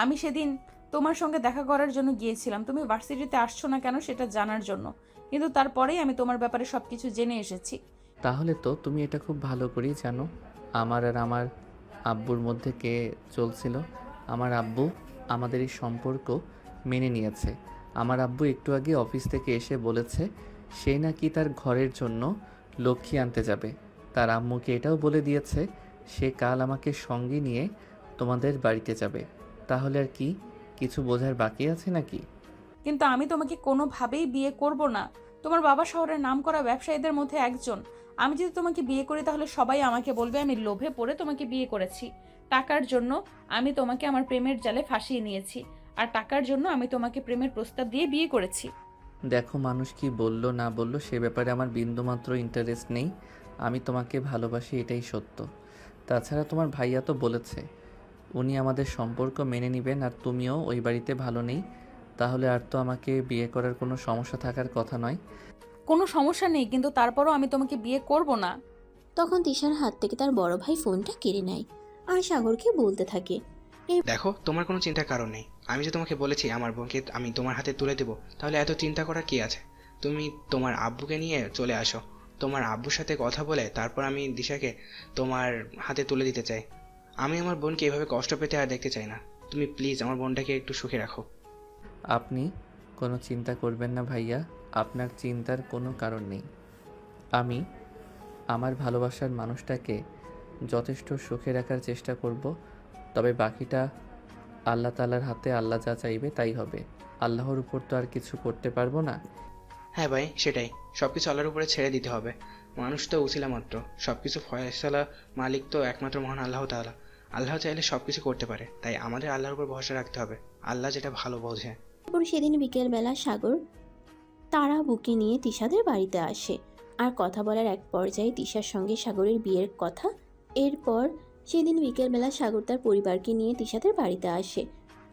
আমি সেদিন তোমার সঙ্গে দেখা করার জন্য গিয়েছিলাম, তুমি ভার্সিটিতে আসছো না কেন সেটা জানার জন্য, কিন্তু তারপরেই আমি তোমার ব্যাপারে সব কিছু জেনে এসেছি। তাহলে তো তুমি এটা খুব ভালো করেই জানো আমার আর আমার আব্বুর মধ্যে কে চলছিল। আমার আব্বু আমাদের এই সম্পর্ক মেনে নিয়েছে। আমার আব্বু একটু আগে অফিস থেকে এসে বলেছে সে নাকি তার ঘরের জন্য লক্ষ্মী আনতে যাবে। তার আম্মুকে এটাও বলে দিয়েছে সে কাল আমাকে সঙ্গে নিয়ে তোমাদের বাড়িতে যাবে। তাহলে আর কি কিছু বোঝার বাকি আছে নাকি? কিন্তু আমি তোমাকে কোনোভাবেই বিয়ে করব না। তোমার বাবা শহরের নামকরা ব্যবসায়ীদের মধ্যে একজন। আমি যদি তোমাকে বিয়ে করি তাহলে সবাই আমাকে বলবে আমি লোভে পড়ে তোমাকে বিয়ে করেছি। টাকার জন্য আমি তোমাকে আমার প্রেমের জালে ফাঁসিয়ে নিয়েছি, আর টাকার জন্য আমি তোমাকে প্রেমের প্রস্তাব দিয়ে বিয়ে করেছি। দেখো, মানুষ কি বলল না বলল সে ব্যাপারে আমার বিন্দুমাত্র ইন্টারেস্ট নেই। আমি তোমাকে ভালোবাসি, এটাই সত্য। তাছাড়া তোমার ভাইয়া তো বলেছে উনি আমাদের সম্পর্ক মেনে নেবেন, আর তুমিও ওই বাড়িতে ভালো নেই। তাহলে আর তো আমাকে বিয়ে করার কোনো সমস্যা থাকার কথা নয়। কোনো সমস্যা নেই, কিন্তু তারপরও আমি তোমাকে বিয়ে করব না। তখন তিশার হাত থেকে তার বড় ভাই ফোনটা কেড়ে নেয় আর সাগরকে বলতে থাকে, দেখো, তোমার কোনো চিন্তার কারণ নেই। আমি যে তোমাকে বলেছি আমার বোনকে আমি তোমার হাতে তুলে দেবো, তাহলে এত চিন্তা করার কি আছে? তুমি তোমার আব্বুকে নিয়ে চলে আসো। তোমার আব্বুর সাথে কথা বলে তারপর আমি দিশাকে তোমার হাতে তুলে দিতে চাই। আমি আমার বোনকে এভাবে কষ্ট পেতে আর দেখতে চাই না। তুমি প্লিজ আমার বোনটাকে একটু সুখে রাখো। আপনি কোনো চিন্তা করবেন না ভাইয়া, আপনার চিন্তার কোনো কারণ নেই। আমি আমার ভালোবাসার মানুষটাকে যথেষ্ট সুখে রাখার চেষ্টা করব, তবে বাকিটা আল্লাহ তাআলার হাতে, আল্লাহ যা চাইবে তাই হবে। আল্লাহর উপর তো আর কিছু করতে পারবো না। হ্যাঁ ভাই, সেটাই, সব কিছু আল্লাহর উপরে ছেড়ে দিতে হবে। মানুষ তো উছিলা মাত্র, সব কিছু ফয়সালা মালিক তো একমাত্র মহান আল্লাহ তাআলা। আল্লাহ চাইলে সব কিছু করতে পারে, তাই আমাদের আল্লাহর উপর ভরসা রাখতে হবে। আল্লাহ যেটা ভালো বোঝে। তারপর সেদিন বিকেলবেলা সাগর তারা বুকে নিয়ে তিশাদের বাড়িতে আসে। আর কথা বলার এক পর্যায়ে তিশার সঙ্গে সাগরের বিয়ের কথা। এরপর সেদিন বিকেলবেলা সাগর তার পরিবারকে নিয়ে তিশাদের বাড়িতে আসে।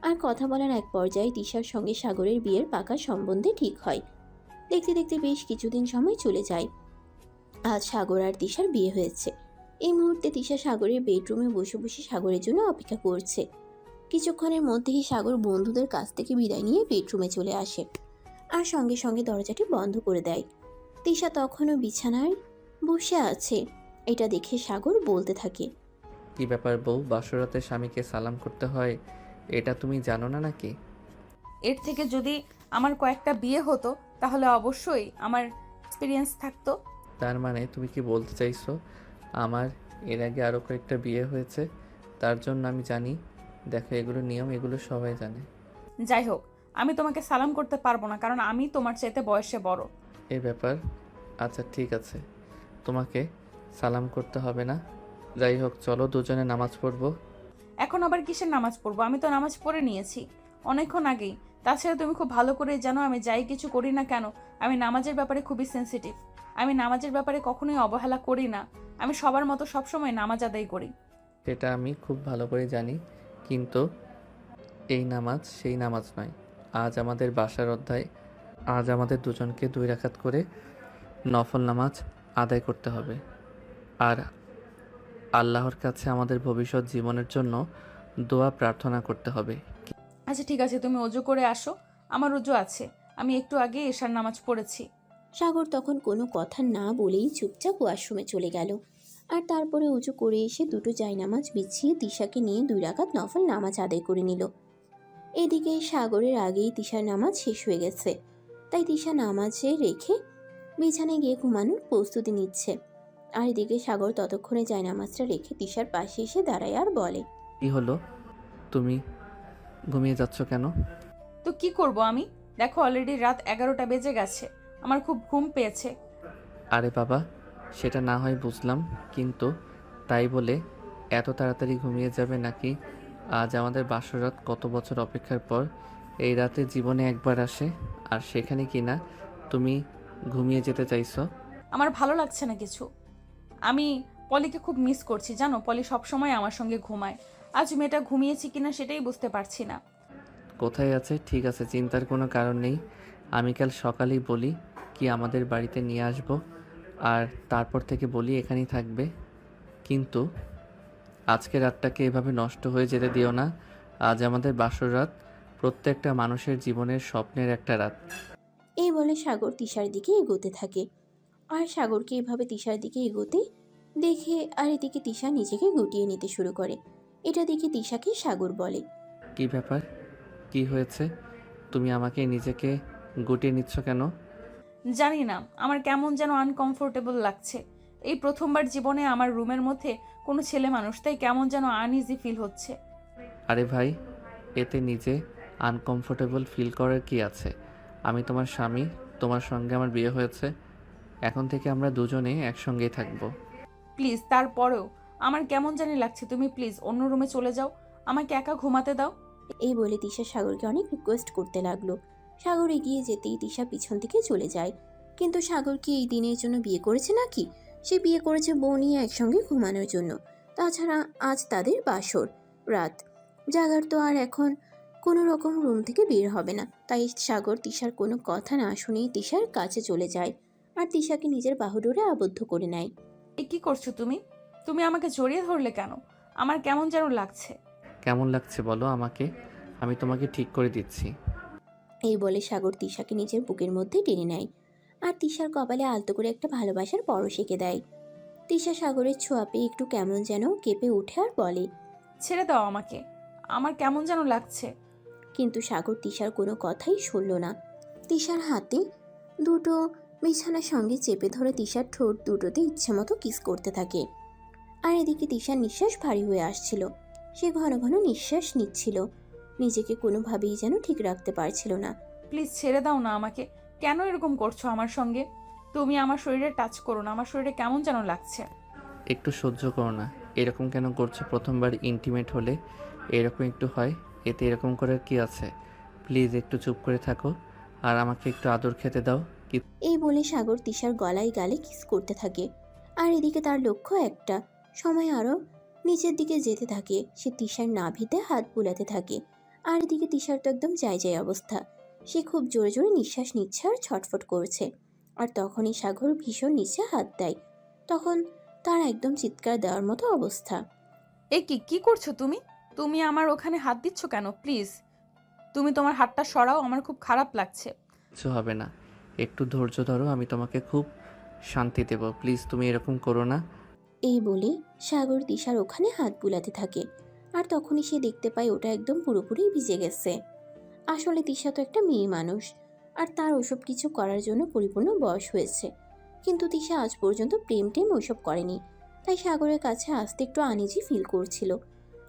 আর কথা বলার এক পর্যায়ে তিশার সঙ্গে সাগরের বিয়ের পাকা সম্বন্ধে ঠিক হয়। দেখতে দেখতে বেশ কিছুদিন সময় চলে যায়। আজ সাগর আর তিশার বিয়ে হয়েছে। এই মুহূর্তে তিশা সাগরের বেডরুমে বসে বসে সাগরের জন্য অপেক্ষা করছে। কিছুক্ষণের মধ্যেই সাগর বন্ধুদের কাছ থেকে বিদায় নিয়ে বেডরুমে চলে আসে আর সঙ্গে সঙ্গে দরজাটি বন্ধ করে দেয়। তিশা তখনও বিছানায় বসে আছে। এটা দেখে সাগর বলতে থাকে, কি ব্যাপার বউ, বাসরাতে স্বামীকে সালাম করতে হয়, এটা তুমি জানো না নাকি? এর থেকে যদি আমার কয়েকটা বিয়ে হতো তাহলে অবশ্যই আমার এক্সপিরিয়েন্স থাকতো। তার মানে তুমি কি বলতে চাইছো আমার এর আগে আরও কয়েকটা বিয়ে হয়েছে, তার জন্য আমি জানি? দেখো, এগুলো নিয়ম, এগুলো সবাই জানে। যাই হোক, আমি তোমাকে সালাম করতে পারবো না, কারণ আমি তোমার চাইতে বয়সে বড়। এই ব্যাপার, আচ্ছা ঠিক আছে, তোমাকে সালাম করতে হবে না। যাই হোক, চলো দুজনে নামাজ পড়বো। এখন আবার কিসের নামাজ পড়বো? আমি তো নামাজ পড়ে নিয়েছি অনেকক্ষণ আগেই। তাছাড়া তুমি খুব ভালো করে জানো আমি যাই কিছু করি না কেন, আমি নামাজের ব্যাপারে খুবই সেনসিটিভ। আমি নামাজের ব্যাপারে কখনোই অবহেলা করি না। আমি সবার মতো সবসময় নামাজ আদায় করি। সেটা আমি খুব ভালো করে জানি, কিন্তু এই নামাজ সেই নামাজ নয়। আজ আমাদের বাসার অধ্যায়, আজ আমাদের দুজনকে 2 রাকাত করে নফল নামাজ আদায় করতে হবে। আর আল্লাহর কাছে আমাদের ভবিষ্যৎ জীবনের জন্য দোয়া প্রার্থনা করতে হবে। আচ্ছা ঠিক আছে, তুমি অজু করে আসো। আমার অজু আছে, আমি একটু আগে এশার নামাজ পড়েছি। সাগর তখন কোনো কথা না বলেই চুপচাপ ওয়াশরুমে চলে গেল। আর তারপরে উঁচু করে এসে দুটো জায়নামাজ বিছিয়ে তিশাকে নিয়ে 2 রাকাত নফল নামাজ আদায় করে নিল। এদিকে সাগরের আগেই তিশার নামাজ শেষ হয়ে গেছে, তাই তিশা নামাজে রেখে বিছানায় গিয়ে ঘুমানোর প্রস্তুতি নিচ্ছে। আর এদিকে সাগর ততক্ষণে জায়নামাজটা রেখে তিশার পাশে এসে দাঁড়ায় আর বলে, কি হলো, তুমি ঘুমিয়ে যাচ্ছ কেন? তো কি করব আমি? দেখো, অলরেডি রাত 11টা বেজে গেছে, আমার খুব ঘুম পেয়েছে। আরে বাবা, সেটা না হয় বুঝলাম, কিন্তু তাই বলে এত তাড়াতাড়ি ঘুমিয়ে যাবে নাকি? আজ আমাদের বাসরাত কত বছর অপেক্ষার পর এই রাতে জীবনে একবার আসে, আর সেখানে কি না তুমি ঘুমিয়ে যেতে চাইছো? আমার ভালো লাগছে না কিছু। আমি পলিকে খুব মিস করছি, জানো? পলি সবসময় আমার সঙ্গে ঘুমায়। আজ মেয়েটা ঘুমিয়েছি কিনা সেটাই বুঝতে পারছি না। কোথায় আছে? ঠিক আছে, চিন্তার কোনো কারণ নেই। আমি কাল সকালেই বলি কি আমাদের বাড়িতে নিয়ে আসবো, আর তারপর থেকে বলি এখানেই থাকবে। কিন্তু আজকে রাতটাকে এভাবে নষ্ট হয়ে যেতে দিও না। আজ আমাদের বাসর রাত, প্রত্যেকটা মানুষের জীবনের স্বপ্নের একটা রাত। এই বলে সাগর তিশার দিকে এগোতে থাকে। আর সাগরকে এভাবে তিশার দিকে এগোতে দেখে আর এদিকে তিশা নিজেকে গুটিয়ে নিতে শুরু করে। এটা দেখে তিশাকে সাগর বলে, কি ব্যাপার, কি হয়েছে? তুমি আমাকে নিজেকে গুটিয়ে নিচ্ছ কেন? জানি না, আমার কেমন যেন আনকমফোর্টেবল লাগছে। এই প্রথমবার জীবনে আমার রুমের মধ্যে কোনো ছেলে মানুষ, তাই কেমন যেন আনইজি ফিল হচ্ছে। আরে ভাই, এতে নিজে আনকমফোর্টেবল ফিল করার কি আছে? আমি তোমার স্বামী, তোমার সঙ্গে আমার বিয়ে হয়েছে, এখন থেকে আমরা দুজনেই একসঙ্গেই থাকবো। প্লিজ, তারপরেও আমার কেমন জানি লাগছে। তুমি প্লিজ অন্য রুমে চলে যাও, আমাকে একা ঘুমাতে দাও। এই বলে তিশা সাগরকে অনেক রিকোয়েস্ট করতে লাগলো। সাগর এগিয়ে যেতেই তিশা পিছন থেকে চলে যায়। কিন্তু সাগর কি এই দিনের জন্য বিয়ে করেছে নাকি? সে বিয়ে করেছে বউ নিয়ে একসঙ্গে ঘুমানোর জন্য। তাছাড়া আজ তাদের বাসর রাত, জাগার তো আর এখন কোনো রকম রুম থেকে বের হবে না। তাই সাগর তিশার কোনো কথা না শুনেই তিশার কাছে চলে যায় আর তিশাকে নিজের বাহুডোরে আবদ্ধ করে নেয়। এ কি করছো তুমি? তুমি আমাকে জড়িয়ে ধরলে কেন? আমার কেমন যেন লাগছে। কেমন লাগছে বলো আমাকে? আমি তোমাকে ঠিক করে দিচ্ছি। এই বলে সাগর তিশাকে নিজের বুকের মধ্যে টেনে নেয় আর তিশার কপালে আলতো করে একটা ভালোবাসার পরশ এঁকে দেয়। তিশা সাগরের ছোঁয়া পেয়ে একটু কেমন যেন কেঁপে ওঠে আর বলে, ছেড়ে দাও আমাকে, আমার কেমন যেন লাগছে। কিন্তু সাগর তিশার কোনো কথাই শুনল না। তিশার হাতে দুটো বিছানার সঙ্গে চেপে ধরে তিশার ঠোঁট দুটোতে ইচ্ছে মতো কিস করতে থাকে। আর এদিকে তিশার নিঃশ্বাস ভারী হয়ে আসছিল। সে ঘন ঘন নিঃশ্বাস নিচ্ছিল, নিজেকে কোনোভাবেই যেন ঠিক রাখতে পারছিল না। প্লিজ ছেড়ে দাও না আমাকে, কেন এরকম করছো আমার সঙ্গে? তুমি আমার শরীরে টাচ করো না, আমার শরীরে কেমন যেন লাগছে। একটু সহ্য করো না। এরকম কেন করছো? প্রথমবার ইন্টিমেট হলে এরকম একটু হয়, এতে এরকম করার কি আছে? প্লিজ একটু চুপ করে থাকো আর আমাকে একটু আদর খেতে দাও। এই বলে সাগর তিশার গলায় গালে কিস করতে থাকে। আর এদিকে তার লক্ষ্য একটা, সময় আরও নিচের দিকে যেতে থাকে। সে তিশার নাভিতে হাত বুলাতে থাকে। আর এদিকে তিশার তো একদম যায় অবস্থা। সে খুব জোরে জোরে নিঃশ্বাস নিচ্ছে আর ছটফট করছে। আর তখনই সাগর ভীষণ নিচে হাত দেয়। তখন তার একদম চিৎকার দেওয়ার মতো অবস্থা। এ কি করছো তুমি? তুমি আমার ওখানে হাত দিচ্ছ কেন? প্লিজ তুমি তোমার হাতটা সরাও, আমার খুব খারাপ লাগছে। কিছু হবে না, একটু ধৈর্য ধরো, আমি তোমাকে খুব শান্তি দেব। প্লিজ তুমি এরকম করো না। এই বলে সাগর তিশার ওখানে হাত বুলাতে থাকে। আর তখনই সে দেখতে পায় ওটা একদম পুরোপুরি ভিজে গেছে। আসলে তিশা তো একটা মেয়ে মানুষ, আর তার ওসব কিছু করার জন্য পরিপূর্ণ বয়স হয়েছে। কিন্তু তিশা আজ পর্যন্ত প্রেম ওসব করেনি, তাই সাগরের কাছে আসতে একটু আনইজি ফিল করছিল।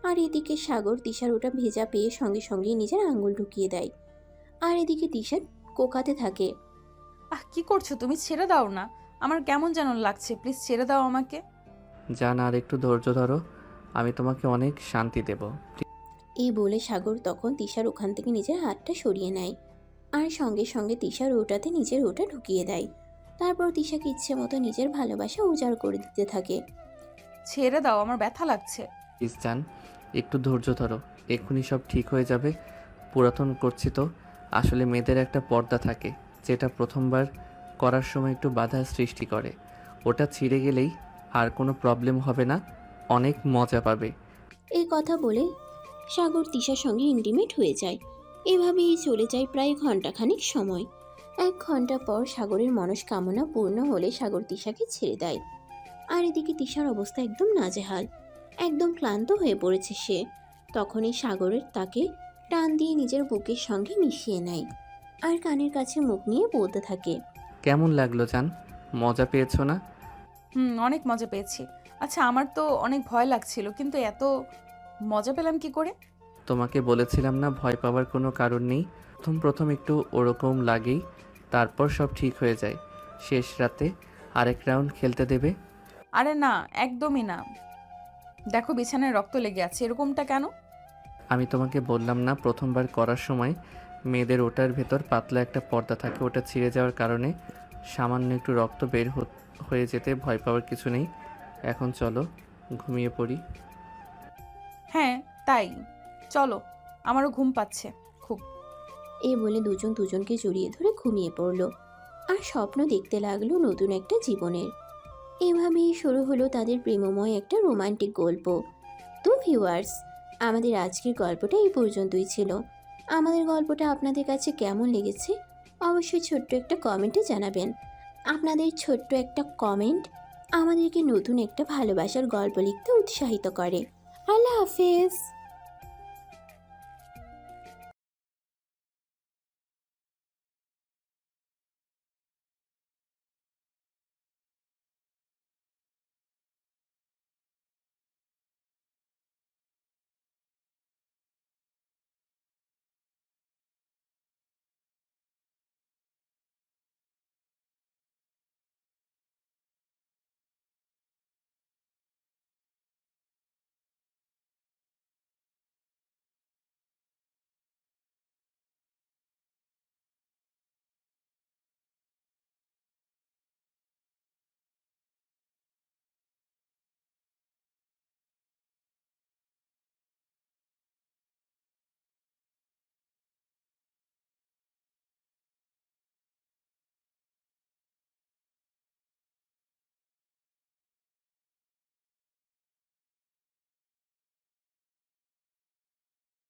আর এদিকে সাগর তিশার ওটা ভেজা পেয়ে সঙ্গে সঙ্গেই নিজের আঙ্গুল ঢুকিয়ে দেয়। আর এদিকে তিশা কোকাতে থাকে। কি করছো তুমি? ছেড়ে দাও না, আমার কেমন যেন লাগছে, প্লিজ ছেড়ে দাও আমাকে। জান, আর একটু ধৈর্য ধরো, আমি তোমাকে অনেক শান্তি দেব। এই বলে সাগর তখন তিশার ওখান থেকে নিজের হাতটা সরিয়ে নেয় আর সঙ্গে সঙ্গে তিশার ওটাতে নিজের ওটা ঢুকিয়ে দেয়। তারপর তিশাকে ইচ্ছে মতো নিজের ভালোবাসা উজাড় করে দিতে থাকে। ছেড়ে দাও, আমার ব্যথা লাগছে। প্লিজ জান, একটু ধৈর্য ধরো, এক্ষুনি সব ঠিক হয়ে যাবে। পুরাতন করছি তো। আসলে মেয়েদের একটা পর্দা থাকে, যেটা প্রথমবার করার সময় একটু বাধা সৃষ্টি করে। ওটা ছিঁড়ে গেলেই আর কোনো প্রবলেম হবে না, অনেক মজা পাবে। এই কথা বলে সাগর তিশার সঙ্গে ইন্টিমেট হয়ে যায়। এভাবেই চলে যায় প্রায় ঘন্টাখানিক সময়। 1 ঘন্টা পর সাগরের মনস্কামনা পূর্ণ হলে সাগর তিশাকে ছেড়ে দেয়। আর এদিকে তিশার অবস্থা একদম নাজেহাল, একদম ক্লান্ত হয়ে পড়েছে সে। তখনই সাগরের তাকে টান দিয়ে নিজের বুকের সঙ্গে মিশিয়ে নেয় আর কানের কাছে মুখ নিয়ে বলতে থাকে, কেমন লাগলো জান? মজা পেয়েছো না? অনেক মজা পেয়েছি। আচ্ছা, আমার তো অনেক ভয় লাগছিল, কিন্তু এত মজা পেলাম কি করে? তোমাকে বলেছিলাম না, ভয় পাওয়ার কোনো কারণ নেই। প্রথম একটু ওরকম লাগেই, তারপর সব ঠিক হয়ে যায়। শেষ রাতে আরেক রাউন্ড খেলতে দেবে? আরে না, একদমই না। দেখো বিছানায় রক্ত লেগে আছে, এরকমটা কেন? আমি তোমাকে বললাম না, প্রথমবার করার সময় মেয়েদের ওটার ভেতর পাতলা একটা পর্দা থাকে, ওটা ছিঁড়ে যাওয়ার কারণে সামান্য একটু রক্ত বের হয়ে যেতে ভয় পাওয়ার কিছু নেই। এখন চলো ঘুমিয়ে পড়ি। হ্যাঁ তাই, চলো, আমারও ঘুম পাচ্ছে খুব। এই বলে দুজন দুজনকে জড়িয়ে ধরে ঘুমিয়ে পড়ল আর স্বপ্ন দেখতে লাগলো নতুন একটা জীবনের। এভাবেই শুরু হলো তাদের প্রেমময় একটা রোমান্টিক গল্প। তো ভিউয়ার্স, আমাদের আজকের গল্পটা এই পর্যন্তই ছিল। আমাদের গল্পটা আপনাদের কাছে কেমন লেগেছে অবশ্যই ছোট্ট একটা কমেন্টে জানাবেন। আপনাদের ছোট্ট একটা কমেন্ট আমাদেরকে নতুন একটা ভালোবাসার গল্প লিখতে উৎসাহিত করে। আল্লাহ হাফেজ।